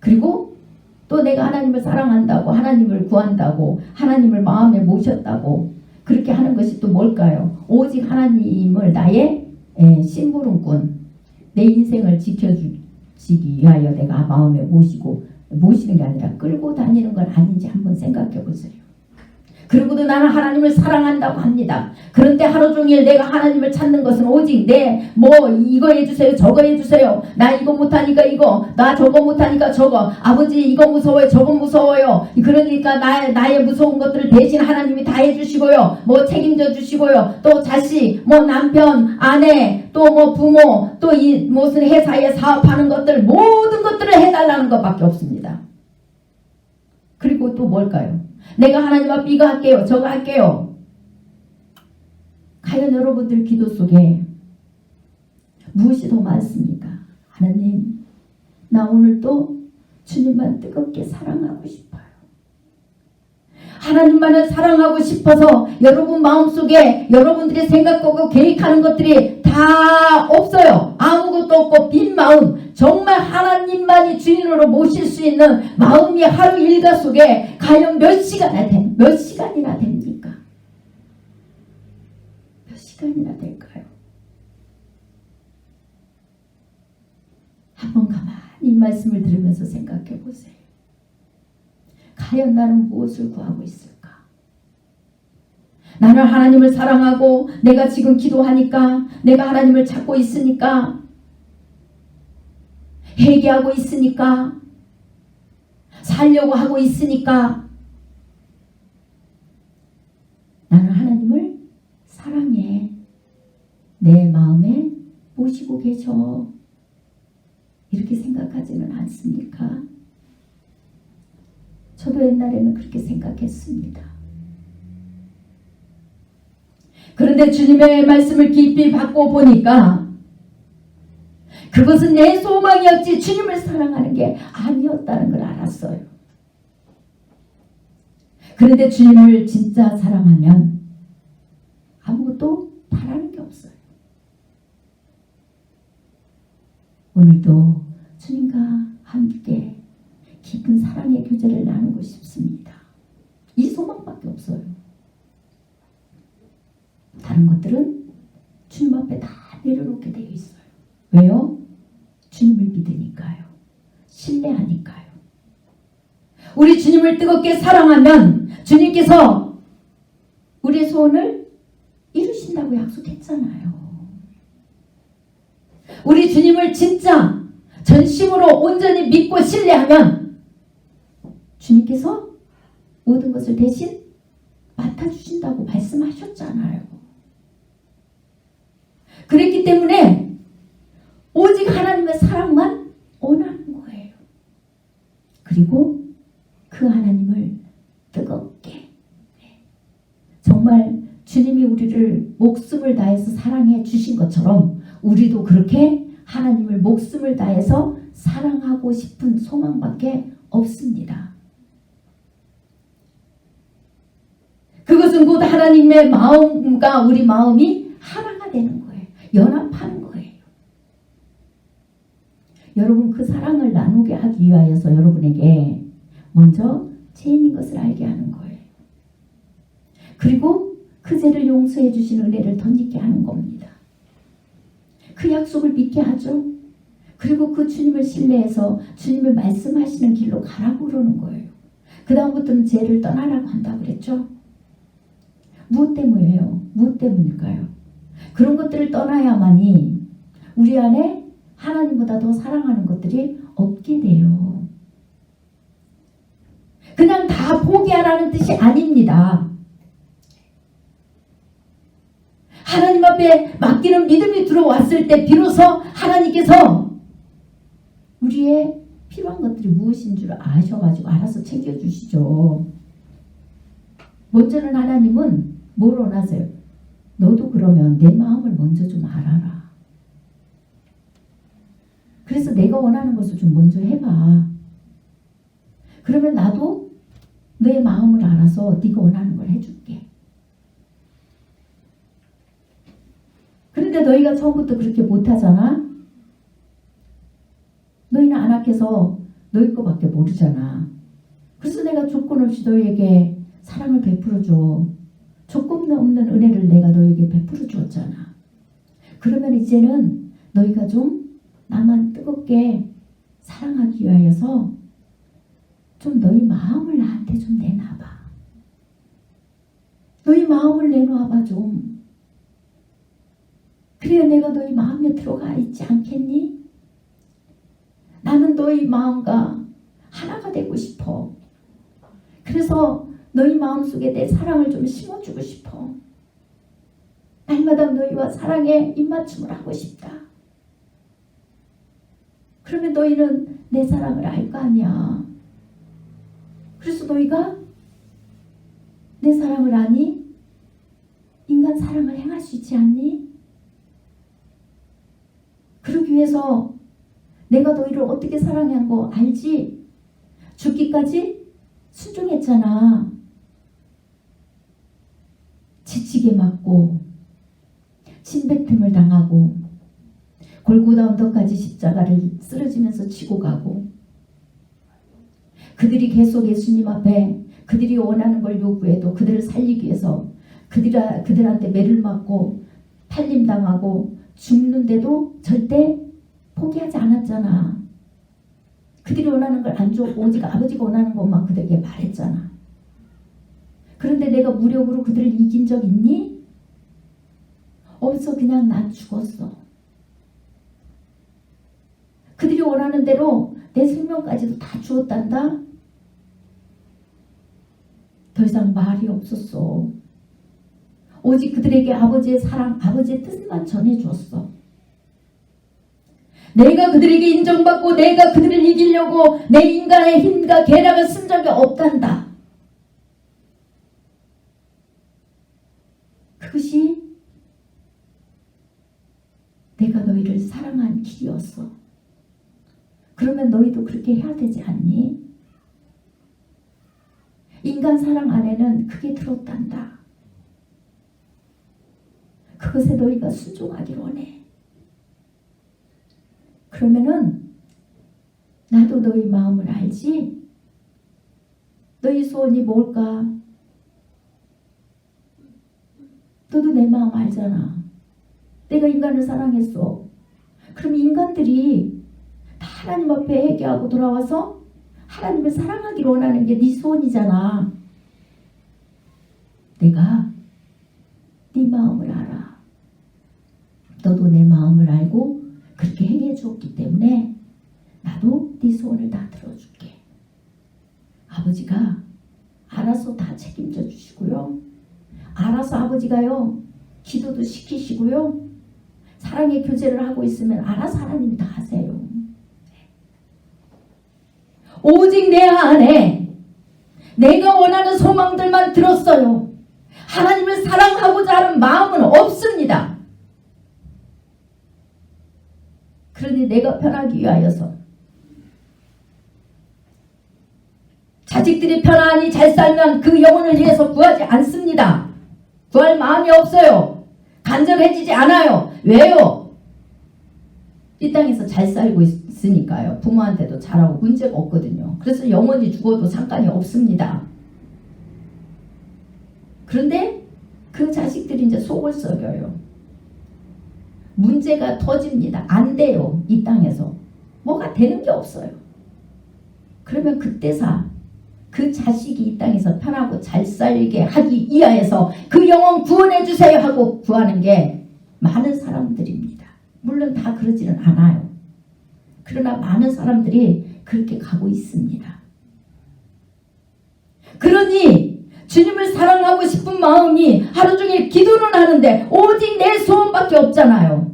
Speaker 1: 그리고 또 내가 하나님을 사랑한다고 하나님을 구한다고 하나님을 마음에 모셨다고 그렇게 하는 것이 또 뭘까요? 오직 하나님을 나의 심부름꾼 내 인생을 지켜주시기 위하여 내가 마음에 모시는 게 아니라 끌고 다니는 건 아닌지 한번 생각해 보세요. 그리고도 나는 하나님을 사랑한다고 합니다. 그런데 하루 종일 내가 하나님을 찾는 것은 오직 이거 해주세요, 저거 해주세요. 나 이거 못하니까 이거, 나 저거 못하니까 저거. 아버지 이거 무서워요, 저거 무서워요. 그러니까 나의 무서운 것들을 대신 하나님이 다 해주시고요. 뭐 책임져 주시고요. 또 자식, 뭐 남편, 아내, 또 뭐 부모, 또 이 무슨 회사에 사업하는 것들, 모든 것들을 해달라는 것밖에 없습니다. 그리고 또 뭘까요? 내가 하나님 앞에 이거 할게요, 저거 할게요. 과연 여러분들 기도 속에 무엇이 더 많습니까? 하나님, 나 오늘도 주님만 뜨겁게 사랑하고 싶어요. 하나님만을 사랑하고 싶어서 여러분 마음속에 여러분들이 생각하고 계획하는 것들이 다 없어요. 아무것도 없고 빈 마음, 정말 하나님만이 주인으로 모실 수 있는 마음이 하루 일과 속에 과연 몇 시간이나 됩니까? 몇 시간이나 될까요? 한번 가만히 이 말씀을 들으면서 생각해 보세요. 과연 나는 무엇을 구하고 있을까? 나는 하나님을 사랑하고 내가 지금 기도하니까, 내가 하나님을 찾고 있으니까, 회개하고 있으니까, 살려고 하고 있으니까 나는 하나님을 사랑해. 내 마음에 모시고 계셔. 이렇게 생각하지는 않습니까? 저도 옛날에는 그렇게 생각했습니다. 그런데 주님의 말씀을 깊이 받고 보니까 그것은 내 소망이었지 주님을 사랑하는 게 아니었다는 걸 알았어요. 그런데 주님을 진짜 사랑하면 아무것도 바라는 게 없어요. 오늘도 주님과 함께 깊은 사랑의 교제를 나누고 싶습니다. 이 소망밖에 없어요. 다른 것들은 주님 앞에 다 내려놓게 되어 있어요. 왜요? 주님을 믿으니까요. 신뢰하니까요. 우리 주님을 뜨겁게 사랑하면 주님께서 우리의 소원을 이루신다고 약속했잖아요. 우리 주님을 진짜 전심으로 온전히 믿고 신뢰하면 주님께서 모든 것을 대신 맡아주신다고 말씀하셨잖아요. 그랬기 때문에 오직 하나님의 사랑만 원하는 거예요. 그리고 그 하나님을 뜨겁게, 정말 주님이 우리를 목숨을 다해서 사랑해 주신 것처럼 우리도 그렇게 하나님을 목숨을 다해서 사랑하고 싶은 소망밖에 없습니다. 그것은 곧 하나님의 마음과 우리 마음이 하나가 되는 거예요. 연합하는 거예요. 여러분, 그 사랑을 나누게 하기 위하여서 여러분에게 먼저 죄인인 것을 알게 하는 거예요. 그리고 그 죄를 용서해 주신 은혜를 덧입게 하는 겁니다. 그 약속을 믿게 하죠. 그리고 그 주님을 신뢰해서 주님을 말씀하시는 길로 가라고 그러는 거예요. 그 다음부터는 죄를 떠나라고 한다고 그랬죠. 무엇 때문이에요? 무엇 때문일까요? 그런 것들을 떠나야만이 우리 안에 하나님보다 더 사랑하는 것들이 없게 돼요. 그냥 다 포기하라는 뜻이 아닙니다. 하나님 앞에 맡기는 믿음이 들어왔을 때 비로소 하나님께서 우리의 필요한 것들이 무엇인 줄 아셔가지고 알아서 챙겨주시죠. 먼저는 하나님은 뭘 원하세요? 너도 그러면 내 마음을 먼저 좀 알아라. 그래서 내가 원하는 것을 좀 먼저 해봐. 그러면 나도 내 마음을 알아서 네가 원하는 걸 해줄게. 그런데 너희가 처음부터 그렇게 못하잖아. 너희는 안 악해서 너희 거밖에 모르잖아. 그래서 내가 조건 없이 너희에게 사랑을 베풀어줘. 조건 없는 은혜를 내가 너희에게 베풀어 주었잖아. 그러면 이제는 너희가 좀 나만 뜨겁게 사랑하기 위하여서 좀 너희 마음을 나한테 좀 내놔봐. 너희 마음을 내놓아봐 좀. 그래야 내가 너희 마음에 들어가 있지 않겠니? 나는 너희 마음과 하나가 되고 싶어. 그래서 너희 마음속에 내 사랑을 좀 심어주고 싶어. 날마다 너희와 사랑에 입맞춤을 하고 싶다. 그러면 너희는 내 사랑을 알 거 아니야. 그래서 너희가 내 사랑을 아니? 인간 사랑을 행할 수 있지 않니? 그러기 위해서 내가 너희를 어떻게 사랑한 거 알지? 죽기까지 순종했잖아. 지치게 맞고 침뱉음을 당하고 골고다 언덕까지 십자가를 쓰러지면서 지고 가고, 그들이 계속 예수님 앞에 그들이 원하는 걸 요구해도 그들을 살리기 위해서 그들한테 매를 맞고 팔림당하고 죽는데도 절대 포기하지 않았잖아. 그들이 원하는 걸 안 줬고 오직 아버지가 원하는 것만 그들에게 말했잖아. 그런데 내가 무력으로 그들을 이긴 적 있니? 없어. 그냥 난 죽었어. 그들이 원하는 대로 내 생명까지도 다 주었단다. 더 이상 말이 없었어. 오직 그들에게 아버지의 사랑, 아버지의 뜻만 전해주었어. 내가 그들에게 인정받고 내가 그들을 이기려고 내 인간의 힘과 계략을 쓴 적이 없단다. 그것이 내가 너희를 사랑한 길이었어. 그러면 너희도 그렇게 해야 되지 않니? 인간 사랑 안에는 그게 들었단다. 그것에 너희가 순종하길 원해. 그러면은 나도 너희 마음을 알지? 너희 소원이 뭘까? 너도 내 마음 알잖아. 내가 인간을 사랑했어. 그럼 인간들이 다 하나님 앞에 회개하고 돌아와서 하나님을 사랑하기를 원하는 게 네 소원이잖아. 내가 네 마음을 알아. 너도 내 마음을 알고 그렇게 행해 주었기 때문에 나도 네 소원을 다 들어줄게. 아버지가 알아서 다 책임져 주시고요. 알아서 아버지가요 기도도 시키시고요. 사랑의 교제를 하고 있으면 알아서 하나님이 다 하세요. 오직 내 안에 내가 원하는 소망들만 들었어요. 하나님을 사랑하고자 하는 마음은 없습니다. 그러니 내가 편하기 위하여서 자식들이 편안히 잘 살면 그 영혼을 위해서 구하지 않습니다. 구할 마음이 없어요. 간절해지지 않아요. 왜요? 이 땅에서 잘 살고 있으니까요. 부모한테도 잘하고 문제가 없거든요. 그래서 영원히 죽어도 상관이 없습니다. 그런데 그 자식들이 이제 속을 썩여요. 문제가 터집니다. 안 돼요. 이 땅에서. 뭐가 되는 게 없어요. 그러면 그때사 그 자식이 이 땅에서 편하고 잘 살게 하기 위하여서 그 영혼 구원해 주세요 하고 구하는 게 많은 사람들입니다. 물론 다 그러지는 않아요. 그러나 많은 사람들이 그렇게 가고 있습니다. 그러니 주님을 사랑하고 싶은 마음이 하루 종일 기도는 하는데 오직 내 소원밖에 없잖아요.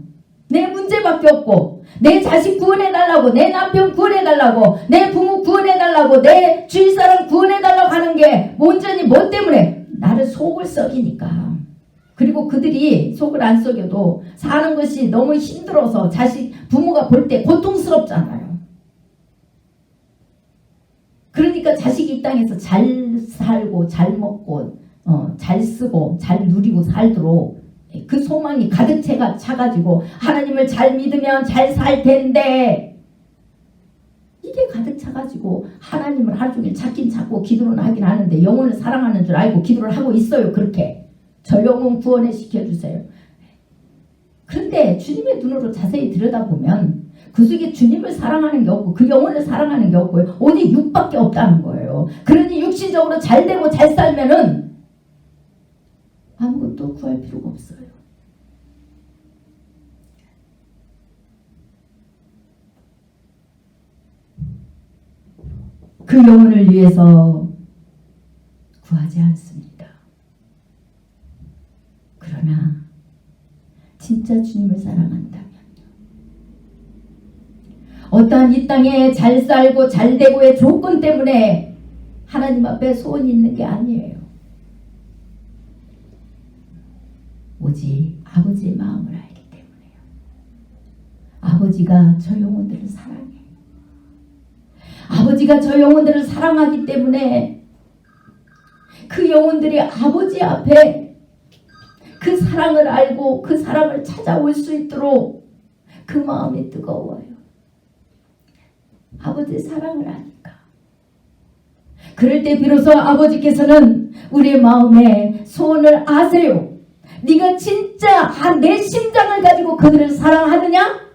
Speaker 1: 내 문제밖에 없고 내 자식 구원해달라고, 내 남편 구원해달라고, 내 부모 구원해달라고, 내 주위 사람 구원해달라고 하는 게 온전히 뭐 때문에? 나를 속을 썩이니까. 그리고 그들이 속을 안 썩여도 사는 것이 너무 힘들어서 자식, 부모가 볼 때 고통스럽잖아요. 그러니까 자식이 이 땅에서 잘 살고 잘 먹고 잘 쓰고 잘 누리고 살도록 그 소망이 가득 차가지고 하나님을 잘 믿으면 잘 살 텐데, 이게 가득 차가지고 하나님을 하루 종일 찾긴 찾고 기도는 하긴 하는데 영혼을 사랑하는 줄 알고 기도를 하고 있어요. 그렇게 저 영혼 구원해 시켜주세요. 그런데 주님의 눈으로 자세히 들여다보면 그 속에 주님을 사랑하는 게 없고 그 영혼을 사랑하는 게 없고요. 오직 육밖에 없다는 거예요. 그러니 육신적으로 잘 되고 잘 살면은 아무것도 구할 필요가 없어요. 그 영혼을 위해서 구하지 않습니다. 그러나 진짜 주님을 사랑한다면요, 어떠한 이 땅에 잘 살고 잘 되고의 조건 때문에 하나님 앞에 소원이 있는 게 아니에요. 오직 아버지의 마음을 알기 때문에요. 아버지가 저 영혼들을 사랑해요. 아버지가 저 영혼들을 사랑하기 때문에 그 영혼들이 아버지 앞에 그 사랑을 알고 그 사랑을 찾아올 수 있도록 그 마음이 뜨거워요. 아버지의 사랑을 아니까. 그럴 때 비로소 아버지께서는 우리의 마음에 소원을 아세요. 네가 진짜 내 심장을 가지고 그들을 사랑하느냐?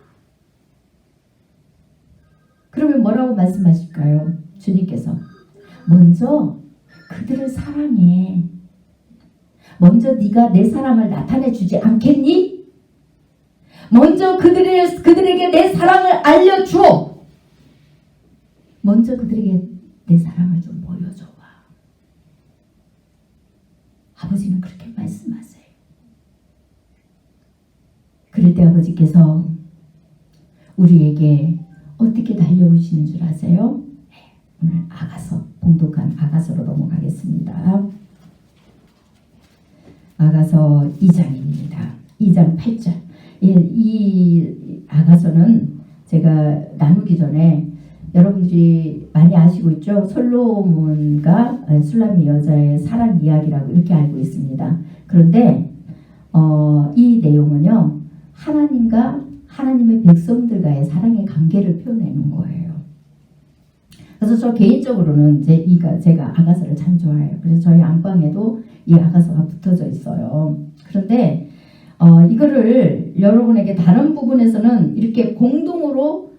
Speaker 1: 그러면 뭐라고 말씀하실까요? 주님께서 먼저 그들을 사랑해. 먼저 네가 내 사랑을 나타내 주지 않겠니? 먼저 그들에게 내 사랑을 알려주어. 먼저 그들에게 내 사랑을 좀 보여줘봐. 아버지는 그렇게 말씀하세요. 그럴 때 아버지께서 우리에게 어떻게 달려오시는 줄 아세요? 오늘 아가서, 봉독한 아가서로 넘어가겠습니다. 아가서 2장입니다. 2장 8절. 이 아가서는 제가 나누기 전에 여러분들이 많이 아시고 있죠? 솔로몬과 술람미 여자의 사랑 이야기라고 이렇게 알고 있습니다. 그런데 이 내용은요, 하나님과 하나님의 백성들과의 사랑의 관계를 표현하는 거예요. 그래서 저 개인적으로는 제가 아가서를 참 좋아해요. 그래서 저희 안방에도 이 아가서가 붙어져 있어요. 그런데 이거를 여러분에게 다른 부분에서는 이렇게 공동으로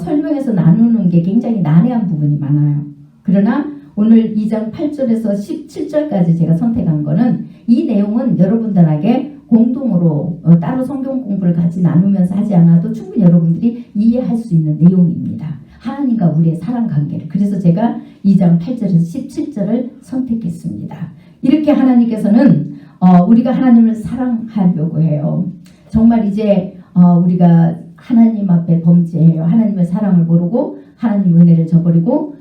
Speaker 1: 설명해서 나누는 게 굉장히 난해한 부분이 많아요. 그러나 오늘 2장 8절에서 17절까지 제가 선택한 거는 이 내용은 여러분들에게 공동으로 따로 성경 공부를 같이 나누면서 하지 않아도 충분히 여러분들이 이해할 수 있는 내용입니다. 하나님과 우리의 사랑 관계를. 그래서 제가 2장 8절에서 17절을 선택했습니다. 이렇게 하나님께서는 우리가 하나님을 사랑하려고 해요. 정말 이제 우리가 하나님 앞에 범죄해요. 하나님의 사랑을 모르고 하나님 은혜를 저버리고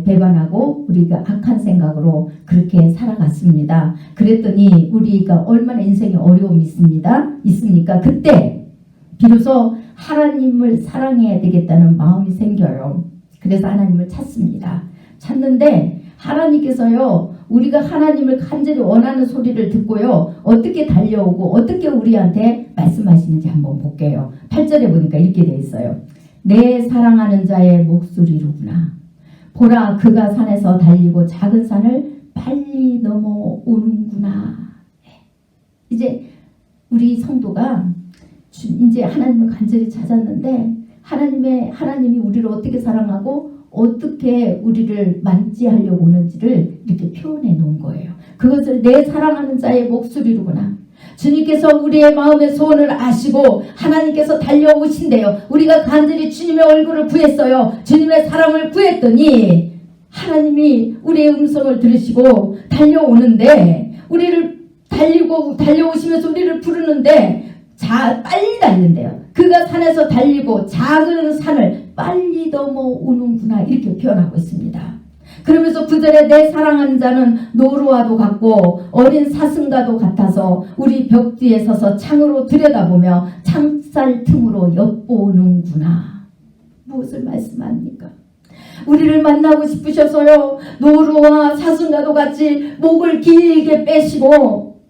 Speaker 1: 배반하고 우리가 악한 생각으로 그렇게 살아갔습니다. 그랬더니 우리가 얼마나 인생에 어려움이 있습니까? 그때 비로소 하나님을 사랑해야 되겠다는 마음이 생겨요. 그래서 하나님을 찾습니다. 찾는데 하나님께서요, 우리가 하나님을 간절히 원하는 소리를 듣고요, 어떻게 달려오고 어떻게 우리한테 말씀하시는지 한번 볼게요. 8절에 보니까 이렇게 돼 있어요. 내 사랑하는 자의 목소리로구나. 보라, 그가 산에서 달리고 작은 산을 빨리 넘어오는구나. 이제 우리 성도가 이제 하나님을 간절히 찾았는데 하나님이 우리를 어떻게 사랑하고 어떻게 우리를 만지하려고 오는지를 이렇게 표현해 놓은 거예요. 그것을 내 사랑하는 자의 목소리로구나. 주님께서 우리의 마음의 소원을 아시고 하나님께서 달려오신대요. 우리가 간절히 주님의 얼굴을 구했어요. 주님의 사랑을 구했더니 하나님이 우리의 음성을 들으시고 달려오는데, 우리를 달려오시면서 우리를 부르는데 빨리 달린대요. 그가 산에서 달리고 작은 산을 빨리 넘어오는구나, 이렇게 표현하고 있습니다. 그러면서 9절에 내 사랑하는 자는 노루와도 같고 어린 사슴과도 같아서 우리 벽 뒤에 서서 창으로 들여다보며 창살 틈으로 엿보는구나. 무엇을 말씀합니까? 우리를 만나고 싶으셔서요, 노루와 사슴과도 같이 목을 길게 빼시고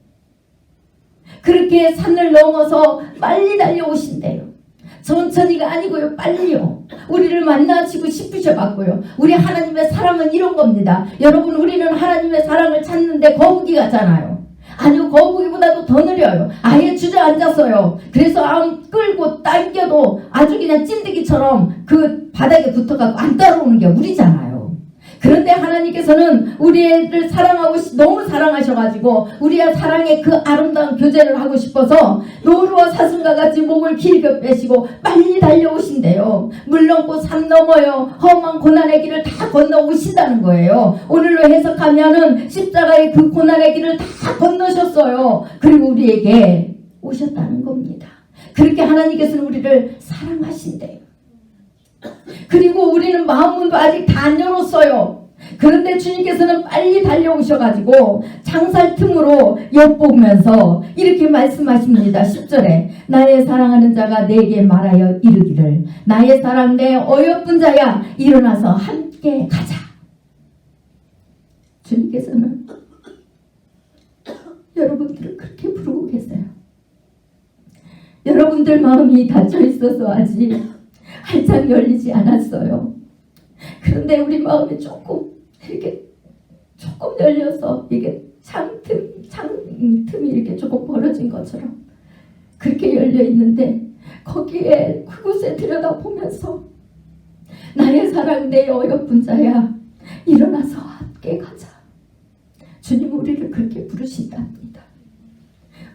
Speaker 1: 그렇게 산을 넘어서 빨리 달려오신대요. 천천히가 아니고요, 빨리요. 우리를 만나시고 싶으셔갖고요. 우리 하나님의 사랑은 이런 겁니다. 여러분, 우리는 하나님의 사랑을 찾는데 거북이 같잖아요. 아니요, 거북이보다도 더 느려요. 아예 주저앉았어요. 그래서 끌고 당겨도 아주 그냥 찐득이처럼 그 바닥에 붙어갖고 안 따라오는 게 우리잖아요. 그런데 하나님께서는 우리를 너무 사랑하셔가지고 우리의 사랑의 그 아름다운 교제를 하고 싶어서 노루와 사슴과 같이 목을 길게 빼시고 빨리 달려오신대요. 물 넘고 산 넘어요. 험한 고난의 길을 다 건너오신다는 거예요. 오늘로 해석하면은 십자가의 그 고난의 길을 다 건너셨어요. 그리고 우리에게 오셨다는 겁니다. 그렇게 하나님께서는 우리를 사랑하신대요. 그리고 우리는 마음문도 아직 다 안 열었어요. 그런데 주님께서는 빨리 달려오셔가지고 창살 틈으로 엿보면서 이렇게 말씀하십니다. 10절에 나의 사랑하는 자가 내게 말하여 이르기를 나의 사랑 내 어여쁜 자야 일어나서 함께 가자. 주님께서는 여러분들을 그렇게 부르고 계세요. 여러분들 마음이 닫혀 있어서 아직 활짝 열리지 않았어요. 그런데 우리 마음이 조금 열려서 이게 창틈이 이렇게 조금 벌어진 것처럼 그렇게 열려 있는데 거기에 그곳에 들여다보면서 나의 사랑 내 어여쁜 자야 일어나서 함께 가자. 주님은 우리를 그렇게 부르신답니다.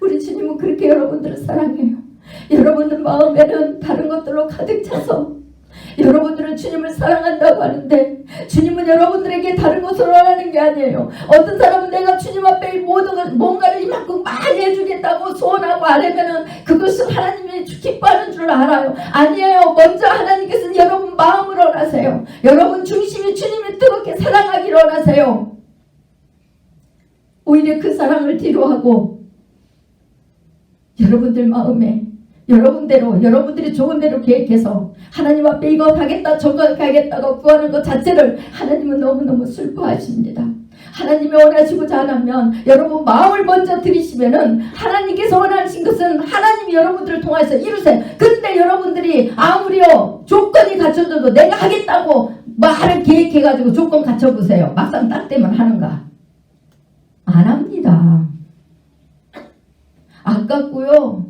Speaker 1: 우리 주님은 그렇게 여러분들을 사랑해요. 여러분들 마음에는 다른 것들로 가득 차서 여러분들은 주님을 사랑한다고 하는데 주님은 여러분들에게 다른 것을 원하는 게 아니에요. 어떤 사람은 내가 주님 앞에 뭔가를 이만큼 많이 해주겠다고 소원하고 하려면은 그것은 하나님이 기뻐하는 줄 알아요. 아니에요. 먼저 하나님께서는 여러분 마음을 원하세요. 여러분 중심이 주님을 뜨겁게 사랑하기를 원하세요. 오히려 그 사랑을 뒤로하고 여러분들 마음에 여러분대로 여러분들이 좋은 대로 계획해서 하나님 앞에 이거 하겠다 저거 하겠다고 구하는 것 자체를 하나님은 너무너무 슬퍼하십니다. 하나님이 원하시고자 하면 여러분 마음을 먼저 드리시면은 하나님께서 원하신 것은 하나님이 여러분들을 통해서 이루세요. 근데 여러분들이 아무리요 조건이 갖춰져도 내가 하겠다고 말을 계획해가지고 조건 갖춰보세요. 막상 딱 되면 하는가? 안 합니다. 아깝고요.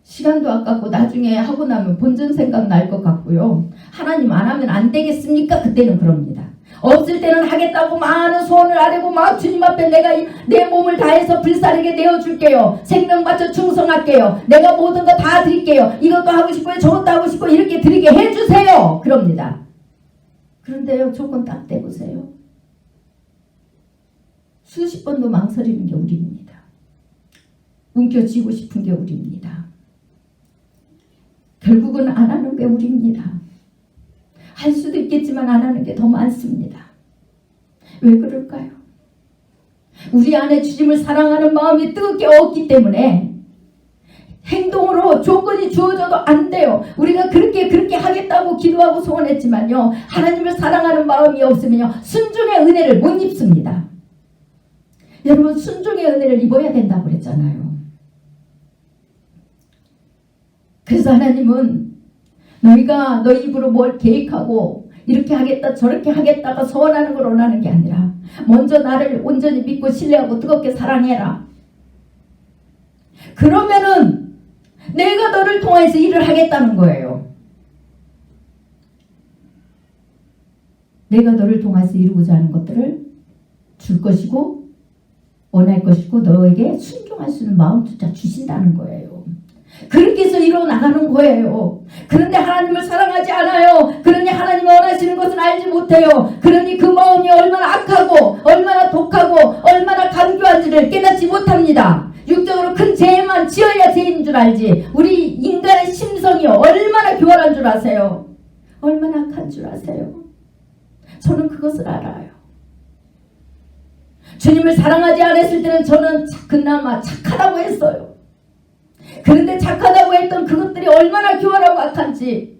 Speaker 1: 시간도 아깝고 나중에 하고 나면 본전 생각 날 것 같고요. 하나님 안 하면 안 되겠습니까? 그때는 그럽니다. 없을 때는 하겠다고 많은 소원을 아뢰고 막 주님 앞에 내가 내 몸을 다해서 불사르게 내어줄게요. 생명 바쳐 충성할게요. 내가 모든 거 다 드릴게요. 이것도 하고 싶고요. 저것도 하고 싶고 이렇게 드리게 해주세요. 그럽니다. 그런데요 조건 딱 떼보세요. 수십 번도 망설이는 게 우리입니다. 움켜쥐고 싶은 게 우리입니다. 결국은 안 하는 게 우리입니다. 할 수도 있겠지만 안 하는 게 더 많습니다. 왜 그럴까요? 우리 안에 주님을 사랑하는 마음이 뜨겁게 없기 때문에 행동으로 조건이 주어져도 안 돼요. 우리가 그렇게 하겠다고 기도하고 소원했지만요. 하나님을 사랑하는 마음이 없으면요. 순종의 은혜를 못 입습니다. 여러분 순종의 은혜를 입어야 된다고 그랬잖아요. 그래서 하나님은 너희가 너희 입으로 뭘 계획하고 이렇게 하겠다 저렇게 하겠다가 소원하는 걸 원하는 게 아니라 먼저 나를 온전히 믿고 신뢰하고 뜨겁게 사랑해라. 그러면은 내가 너를 통해서 일을 하겠다는 거예요. 내가 너를 통해서 이루고자 하는 것들을 줄 것이고 원할 것이고 너에게 순종할 수 있는 마음조차 주신다는 거예요. 그렇게 해서 이뤄나가는 거예요. 그런데 하나님을 사랑하지 않아요. 그러니 하나님이 원하시는 것은 알지 못해요. 그러니 그 마음이 얼마나 악하고 얼마나 독하고 얼마나 간교한지를 깨닫지 못합니다. 육적으로 큰 죄만 지어야 죄인 줄 알지 우리 인간의 심성이 얼마나 교활한 줄 아세요? 얼마나 악한 줄 아세요? 저는 그것을 알아요. 주님을 사랑하지 않았을 때는 저는 그나마 착하다고 했어요. 그런데 착하다고 했던 그것들이 얼마나 교활하고 악한지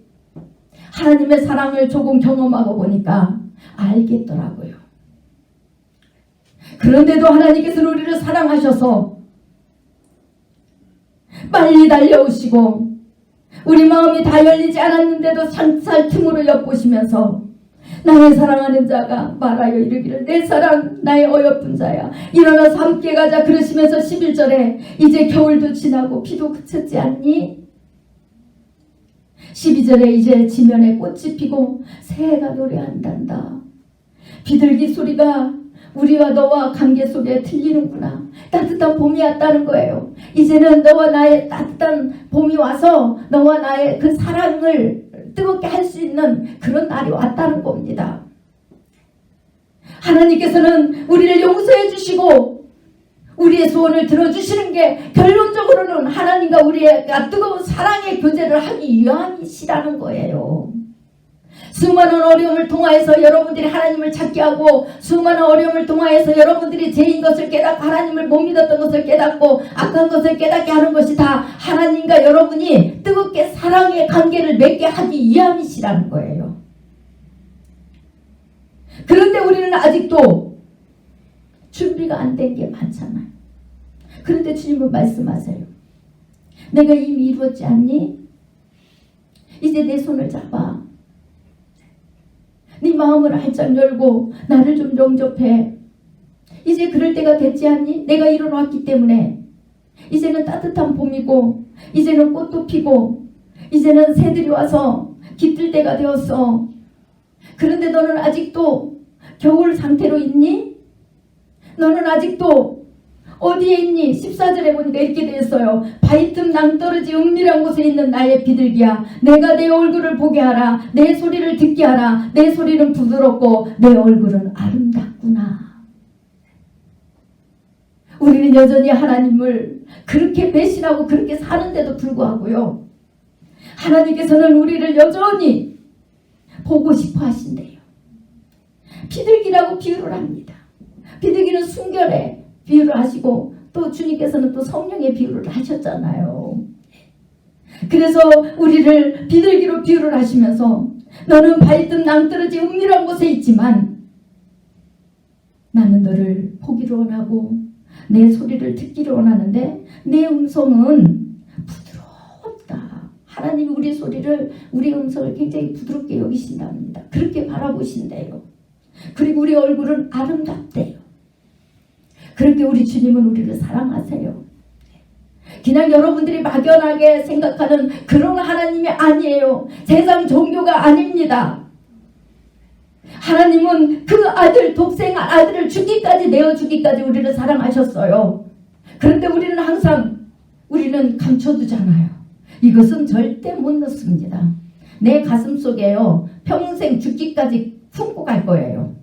Speaker 1: 하나님의 사랑을 조금 경험하고 보니까 알겠더라고요. 그런데도 하나님께서는 우리를 사랑하셔서 빨리 달려오시고 우리 마음이 다 열리지 않았는데도 창살 틈으로 엿보시면서 나의 사랑하는 자가 말하여 이르기를 내 사랑 나의 어여쁜 자야 일어나서 함께 가자 그러시면서 11절에 이제 겨울도 지나고 비도 그쳤지 않니? 12절에 이제 지면에 꽃이 피고 새가 노래한단다.
Speaker 3: 비둘기 소리가 우리와 너와 관계 속에 들리는구나. 따뜻한 봄이 왔다는 거예요. 이제는 너와 나의 따뜻한 봄이 와서 너와 나의 그 사랑을 뜨겁게 할 수 있는 그런 날이 왔다는 겁니다. 하나님께서는 우리를 용서해 주시고 우리의 소원을 들어주시는 게 결론적으로는 하나님과 우리의 뜨거운 사랑의 교제를 하기 위함이시라는 거예요. 수많은 어려움을 통하여서 여러분들이 하나님을 찾게 하고 수많은 어려움을 통하여서 여러분들이 죄인 것을 깨닫고 하나님을 못 믿었던 것을 깨닫고 악한 것을 깨닫게 하는 것이 다 하나님과 여러분이 뜨겁게 사랑의 관계를 맺게 하기 위함이시라는 거예요. 그런데 우리는 아직도 준비가 안 된 게 많잖아요. 그런데 주님은 말씀하세요. 내가 이미 이루었지 않니? 이제 내 손을 잡아. 네 마음을 활짝 열고 나를 좀 영접해. 이제 그럴 때가 됐지 않니? 내가 일어났기 때문에 이제는 따뜻한 봄이고 이제는 꽃도 피고 이제는 새들이 와서 깃들 때가 되었어. 그런데 너는 아직도 겨울 상태로 있니? 너는 아직도 어디에 있니? 14절에 보니까 이렇게 되어 있어요. 바위틈 낭떠러지 은밀한 곳에 있는 나의 비둘기야. 내가 내 얼굴을 보게 하라. 내 소리를 듣게 하라. 내 소리는 부드럽고 내 얼굴은 아름답구나. 우리는 여전히 하나님을 그렇게 배신하고 그렇게 사는데도 불구하고요. 하나님께서는 우리를 여전히 보고 싶어 하신대요. 비둘기라고 비유를 합니다. 비둘기는 순결에 비유를 하시고 또 주님께서는 또 성령의 비유를 하셨잖아요. 그래서 우리를 비둘기로 비유를 하시면서 너는 바위틈 낭떠러지 은밀한 곳에 있지만 나는 너를 보기를 원하고 내 소리를 듣기를 원하는데 내 음성은 부드럽다. 하나님이 우리 소리를 우리 음성을 굉장히 부드럽게 여기신답니다. 그렇게 바라보신대요. 그리고 우리 얼굴은 아름답대요. 그렇게 우리 주님은 우리를 사랑하세요. 그냥 여러분들이 막연하게 생각하는 그런 하나님이 아니에요. 세상 종교가 아닙니다. 하나님은 그 아들, 독생 아들을 죽기까지 내어주기까지 우리를 사랑하셨어요. 그런데 우리는 감춰두잖아요. 이것은 절대 못 넣습니다. 내 가슴 속에요. 평생 죽기까지 품고 갈 거예요.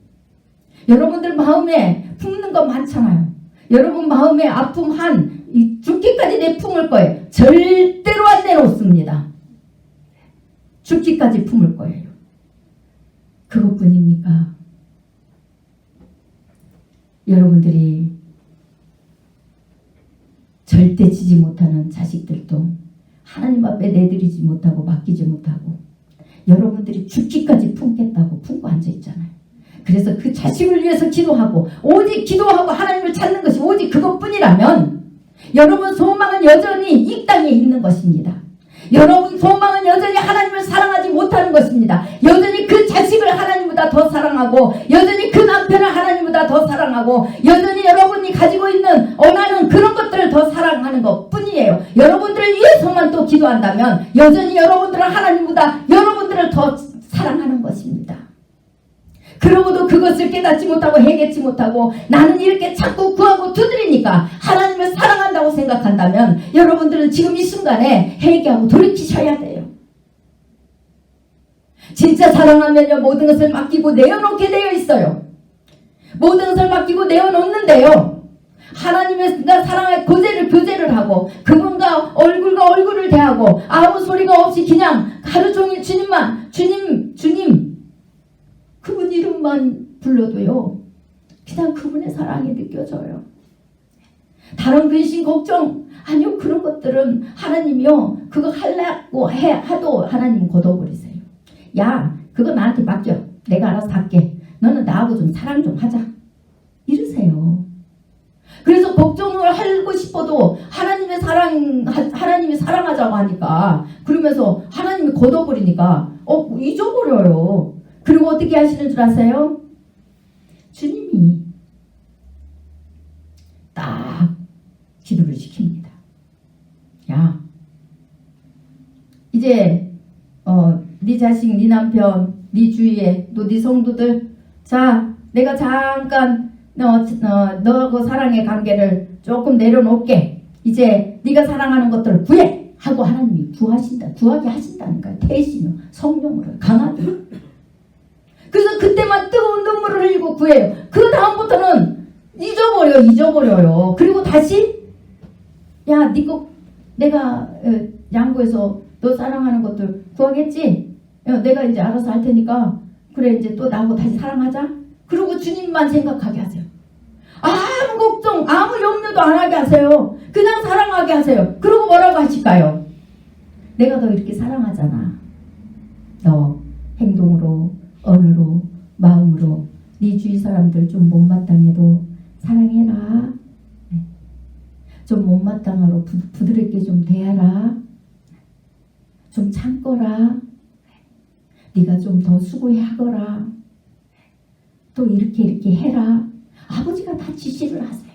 Speaker 3: 여러분들 마음에 품는 거 많잖아요. 여러분 마음에 아픔 죽기까지 내 품을 거예요. 절대로 안 내놓습니다. 죽기까지 품을 거예요. 그것뿐입니까? 여러분들이 절대 지지 못하는 자식들도 하나님 앞에 내드리지 못하고 맡기지 못하고 여러분들이 죽기까지 품겠다고 품고 앉아있잖아요. 그래서 그 자식을 위해서 기도하고 오직 기도하고 하나님을 찾는 것이 오직 그것뿐이라면 여러분 소망은 여전히 이 땅에 있는 것입니다. 여러분 소망은 여전히 하나님을 사랑하지 못하는 것입니다. 여전히 그 자식을 하나님보다 더 사랑하고 여전히 그 남편을 하나님보다 더 사랑하고 여전히 여러분이 가지고 있는 원하는 그런 것들을 더 사랑하는 것 뿐이에요. 여러분들을 위해서만 또 기도한다면 여전히 여러분들은 하나님보다 여러분들을 더 사랑하는 것입니다. 그러고도 그것을 깨닫지 못하고 해결치 못하고 나는 이렇게 자꾸 구하고 두드리니까 하나님을 사랑한다고 생각한다면 여러분들은 지금 이 순간에 회개하고 돌이키셔야 돼요. 진짜 사랑하면요 모든 것을 맡기고 내어놓게 되어 있어요. 모든 것을 맡기고 내어놓는데요. 하나님과 사랑의 교제를 하고 그분과 얼굴과 얼굴을 대하고 아무 소리가 없이 그냥 하루 종일 주님 그분 이름만 불러도요 그냥 그분의 사랑이 느껴져요. 다른 근심 걱정 아니요 그런 것들은 하나님이요 그거 하려고 하도 하나님은 걷어버리세요. 야 그거 나한테 맡겨 내가 알아서 할게. 너는 나하고 좀 사랑 좀 하자 이러세요. 그래서 걱정을 하고 싶어도 하나님이 사랑하자고 하니까 그러면서 하나님이 걷어버리니까 잊어버려요. 그리고 어떻게 하시는 줄 아세요? 주님이 딱 기도를 시킵니다. 야 이제 네 자식, 네 남편, 네 주위에 또 네 성도들 자 내가 잠깐 너하고 사랑의 관계를 조금 내려놓을게. 이제 네가 사랑하는 것들을 구해 하고 하나님이 구하게 하신다는 거예요. 대신으로, 성령으로 강하게. 그래서 그때만 뜨거운 눈물을 흘리고 구해요. 그 다음부터는 잊어버려요. 그리고 다시 야, 내가 양보해서 너 사랑하는 것들 구하겠지? 내가 이제 알아서 할 테니까 그래 이제 또 나하고 다시 사랑하자. 그리고 주님만 생각하게 하세요. 아무 걱정, 아무 염려도 안 하게 하세요. 그냥 사랑하게 하세요. 그리고 뭐라고 하실까요? 내가 너 이렇게 사랑하잖아. 너 행동으로, 언어로, 마음으로 네 주위 사람들 좀 못마땅해도 사랑해라. 좀 못마땅하로 부드럽게 좀 대하라. 좀 참거라. 네가 좀 더 수고하거라. 또 이렇게 해라. 아버지가 다 지시를 하세요.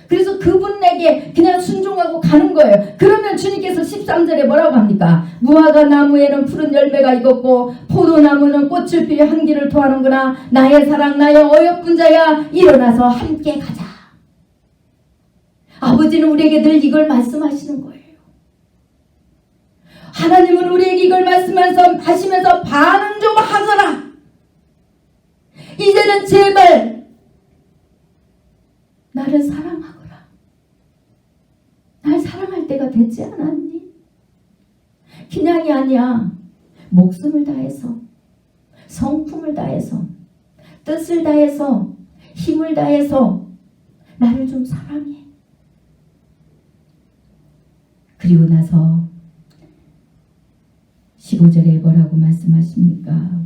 Speaker 3: 그래서 그분에게 그냥 순종하고 가는 거예요. 그러면 주님께서 13절에 뭐라고 합니까? 무화과 나무에는 푸른 열매가 익었고 포도나무는 꽃을 피워 향기를 토하는구나. 나의 사랑, 나의 어여쁜 자야, 일어나서 함께 가자. 아버지는 우리에게 늘 이걸 말씀하시는 거예요. 하나님은 우리에게 이걸 말씀하시면서 반응 좀 하거라. 이제는 제발 나를 사랑하거라. 날 사랑할 때가 됐지 않았니? 그냥이 아니야. 목숨을 다해서, 성품을 다해서, 뜻을 다해서, 힘을 다해서 나를 좀 사랑해. 그리고 나서 15절에 뭐라고 말씀하십니까?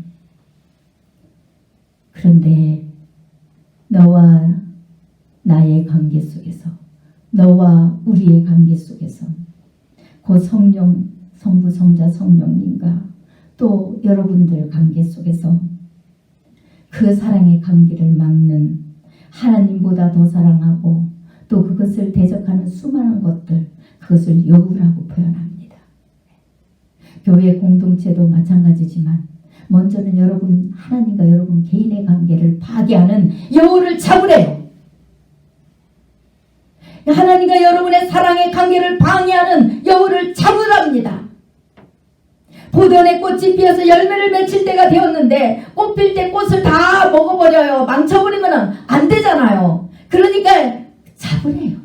Speaker 3: 그런데 너와 나의 관계 속에서, 너와 우리의 관계 속에서 그 성령, 성부, 성자, 성령님과 또 여러분들 관계 속에서 그 사랑의 관계를 막는, 하나님보다 더 사랑하고 또 그것을 대적하는 수많은 것들, 그것을 여우라고 표현합니다. 교회 공동체도 마찬가지지만 먼저는 여러분, 하나님과 여러분 개인의 관계를 파괴하는 여우를 잡으래요. 하나님과 여러분의 사랑의 관계를 방해하는 여우를 잡으랍니다. 포도원에 꽃이 피어서 열매를 맺힐 때가 되었는데 꽃 필 때 꽃을 다 먹어버려요. 망쳐버리면 안 되잖아요. 그러니까 잡으래요.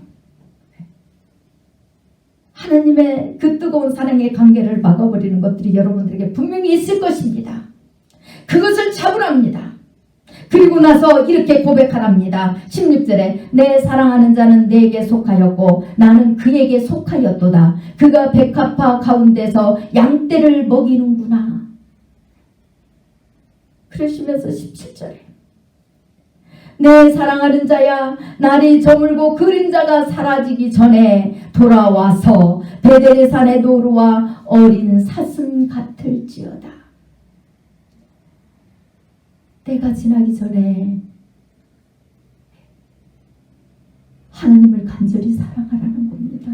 Speaker 3: 하나님의 그 뜨거운 사랑의 관계를 막아버리는 것들이 여러분들에게 분명히 있을 것입니다. 그것을 잡으랍니다. 그리고 나서 이렇게 고백하랍니다. 16절에 내 사랑하는 자는 내게 속하였고 나는 그에게 속하였도다. 그가 백합화 가운데서 양떼를 먹이는구나. 그러시면서 17절에 내 사랑하는 자야, 날이 저물고 그림자가 사라지기 전에 돌아와서 베델의 산의 노루와 어린 사슴 같을지어다. 때가 지나기 전에 하나님을 간절히 사랑하라는 겁니다.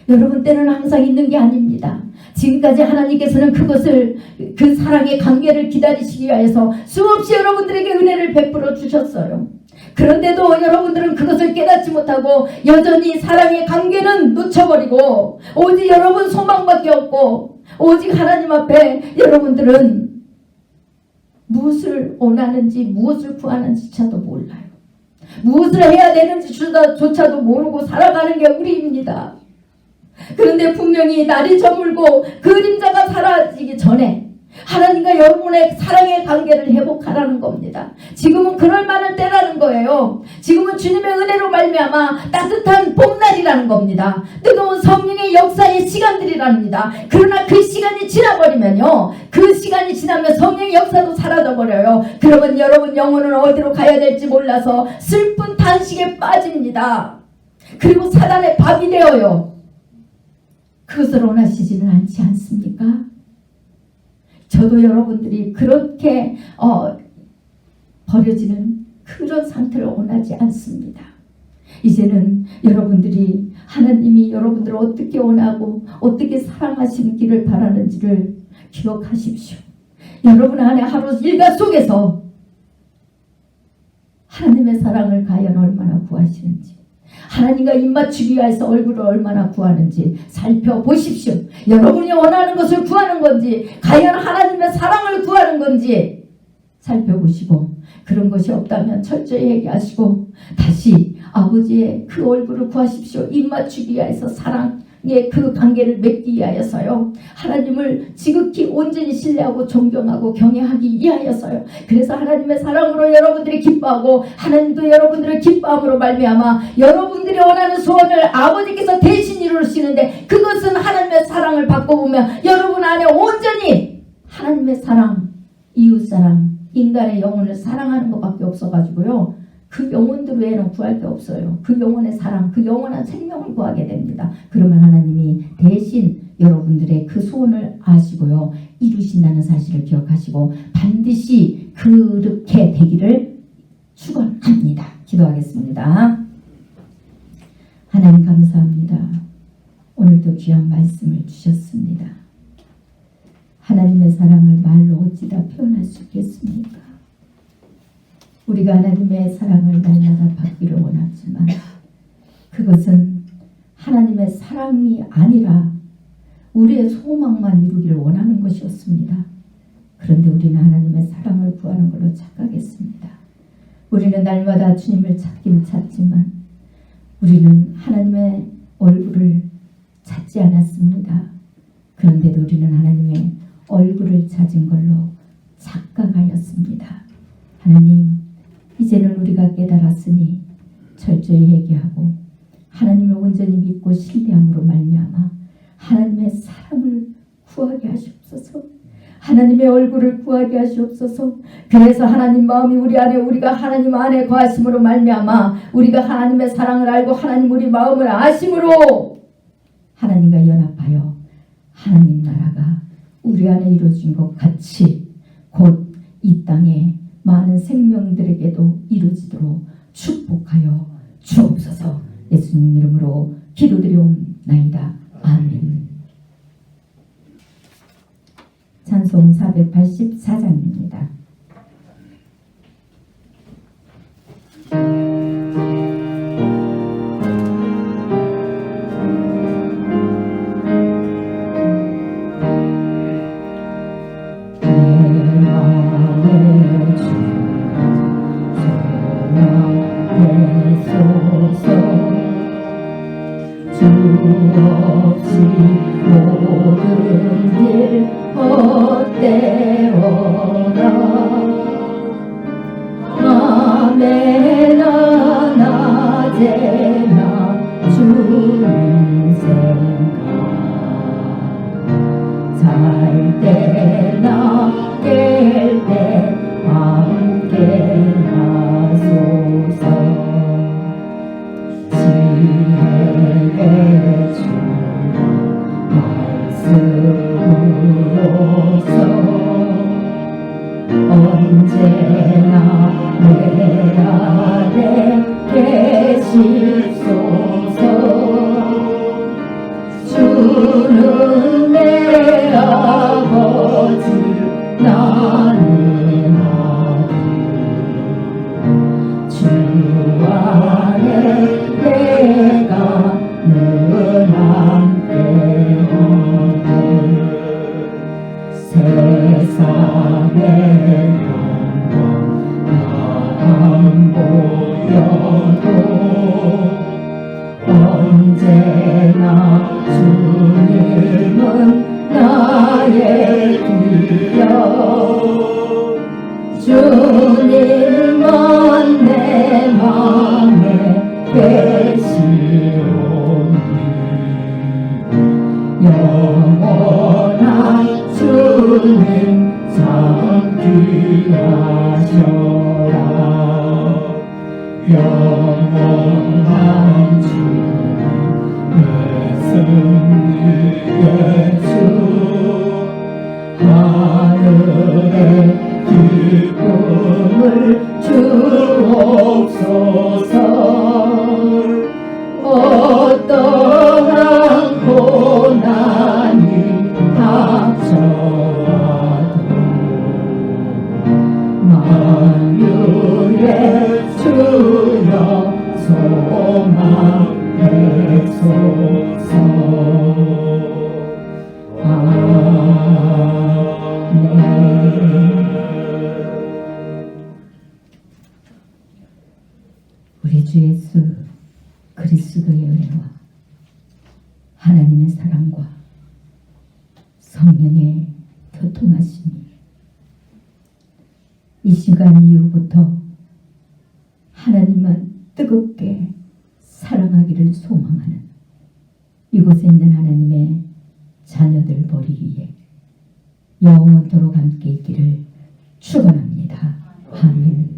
Speaker 3: 여러분, 때는 항상 있는 게 아닙니다. 지금까지 하나님께서는 그것을, 그 사랑의 관계를 기다리시기 위해서 수없이 여러분들에게 은혜를 베풀어 주셨어요. 그런데도 여러분들은 그것을 깨닫지 못하고 여전히 사랑의 관계는 놓쳐버리고 오직 여러분 소망밖에 없고 오직 하나님 앞에 여러분들은 무엇을 원하는지, 무엇을 구하는지조차도 몰라요. 무엇을 해야 되는지조차도 모르고 살아가는 게 우리입니다. 그런데 분명히 날이 저물고 그림자가 사라지기 전에 하나님과 여러분의 사랑의 관계를 회복하라는 겁니다. 지금은 그럴 만한 때라는 거예요. 지금은 주님의 은혜로 말미암아 따뜻한 봄날이라는 겁니다. 뜨거운 성령의 역사의 시간들이랍니다. 그러나 그 시간이 지나버리면요, 그 시간이 지나면 성령의 역사도 사라져버려요. 그러면 여러분 영혼은 어디로 가야 될지 몰라서 슬픈 단식에 빠집니다. 그리고 사단의 밥이 되어요. 그것을 원하시지는 않지 않습니까? 저도 여러분들이 그렇게 버려지는 그런 상태를 원하지 않습니다. 이제는 여러분들이 하나님이 여러분들을 어떻게 원하고 어떻게 사랑하시는 길을 바라는지를 기억하십시오. 여러분 안에 하루 일과 속에서
Speaker 1: 하나님의 사랑을 과연 얼마나 구하시는지, 하나님과 입맞추기 위해서 얼굴을 얼마나 구하는지 살펴보십시오. 여러분이 원하는 것을 구하는 건지, 과연 하나님의 사랑을 구하는 건지 살펴보시고, 그런 것이 없다면 철저히 얘기하시고 다시 아버지의 그 얼굴을 구하십시오. 입맞추기 위해서 사랑의 그 관계를 맺기 위하여서요. 하나님을 지극히 온전히 신뢰하고 존경하고 경외하기 위하여서요. 그래서 하나님의 사랑으로 여러분들이 기뻐하고 하나님도 여러분들을 기뻐함으로 말미암아 여러분들이 원하는 소원을 아버지께서 대신 이루시는데, 그것은 하나님의 사랑을 받고 보면 여러분 안에 온전히 하나님의 사랑, 이웃사랑, 인간의 영혼을 사랑하는 것밖에 없어가지고요. 그 영혼들 외에는 구할 게 없어요. 그 영혼의 사랑, 그 영원한 생명을 구하게 됩니다. 그러면 하나님이 대신 여러분들의 그 소원을 아시고요. 이루신다는 사실을 기억하시고 반드시 그렇게 되기를 축원합니다. 기도하겠습니다. 하나님 감사합니다. 오늘도 귀한 말씀을 주셨습니다. 하나님의 사랑을 말로 어찌다 표현할 수 있겠습니까? 우리가 하나님의 사랑을 날마다 받기를 원하지만 그것은 하나님의 사랑이 아니라 우리의 소망만 이루기를 원하는 것이었습니다. 그런데 우리는 하나님의 사랑을 구하는 걸로 착각했습니다. 우리는 날마다 주님을 찾긴 찾지만 우리는 하나님의 얼굴을 찾지 않았습니다. 그런데도 우리는 하나님의 얼굴을 찾은 걸로 착각하였습니다. 하나님, 이제는 우리가 깨달았으니 철저히 회개하고 하나님을 온전히 믿고 신뢰함으로 말미암아 하나님의 사랑을 구하게 하시옵소서. 하나님의 얼굴을 구하게 하시옵소서. 그래서 하나님 마음이 우리 안에, 우리가 하나님 안에 거하심으로 말미암아 우리가 하나님의 사랑을 알고 하나님 우리 마음을 아심으로 하나님과 연합하여 하나님 나라가 우리 안에 이루어진 것 같이 곧 이 땅에 많은 생명들에게도 이루어지도록 축복하여 주옵소서. 예수님 이름으로 기도드리옵나이다. 아멘. 찬송 484장입니다. 언제나 내 안에 계시소서. 주는 내 아버지, 나는 아들. 주 안에 내가 늘 함께하네. 세상에 보여도 언제나 주님은 나의 길이여. 주님만 내 맘에 계시오니 영원한 주님 참 귀하셔라. 영원한 주님 내 승리의 주, 하늘의 기쁨을 주옵소서. 주 예수 그리스도의 은혜와 하나님의 사랑과 성령의 교통하심이 이 시간 이후부터 하나님만 뜨겁게 사랑하기를 소망하는 이곳에 있는 하나님의 자녀들 머리 위에 영원토록 함께 있기를 축원합니다. 아멘.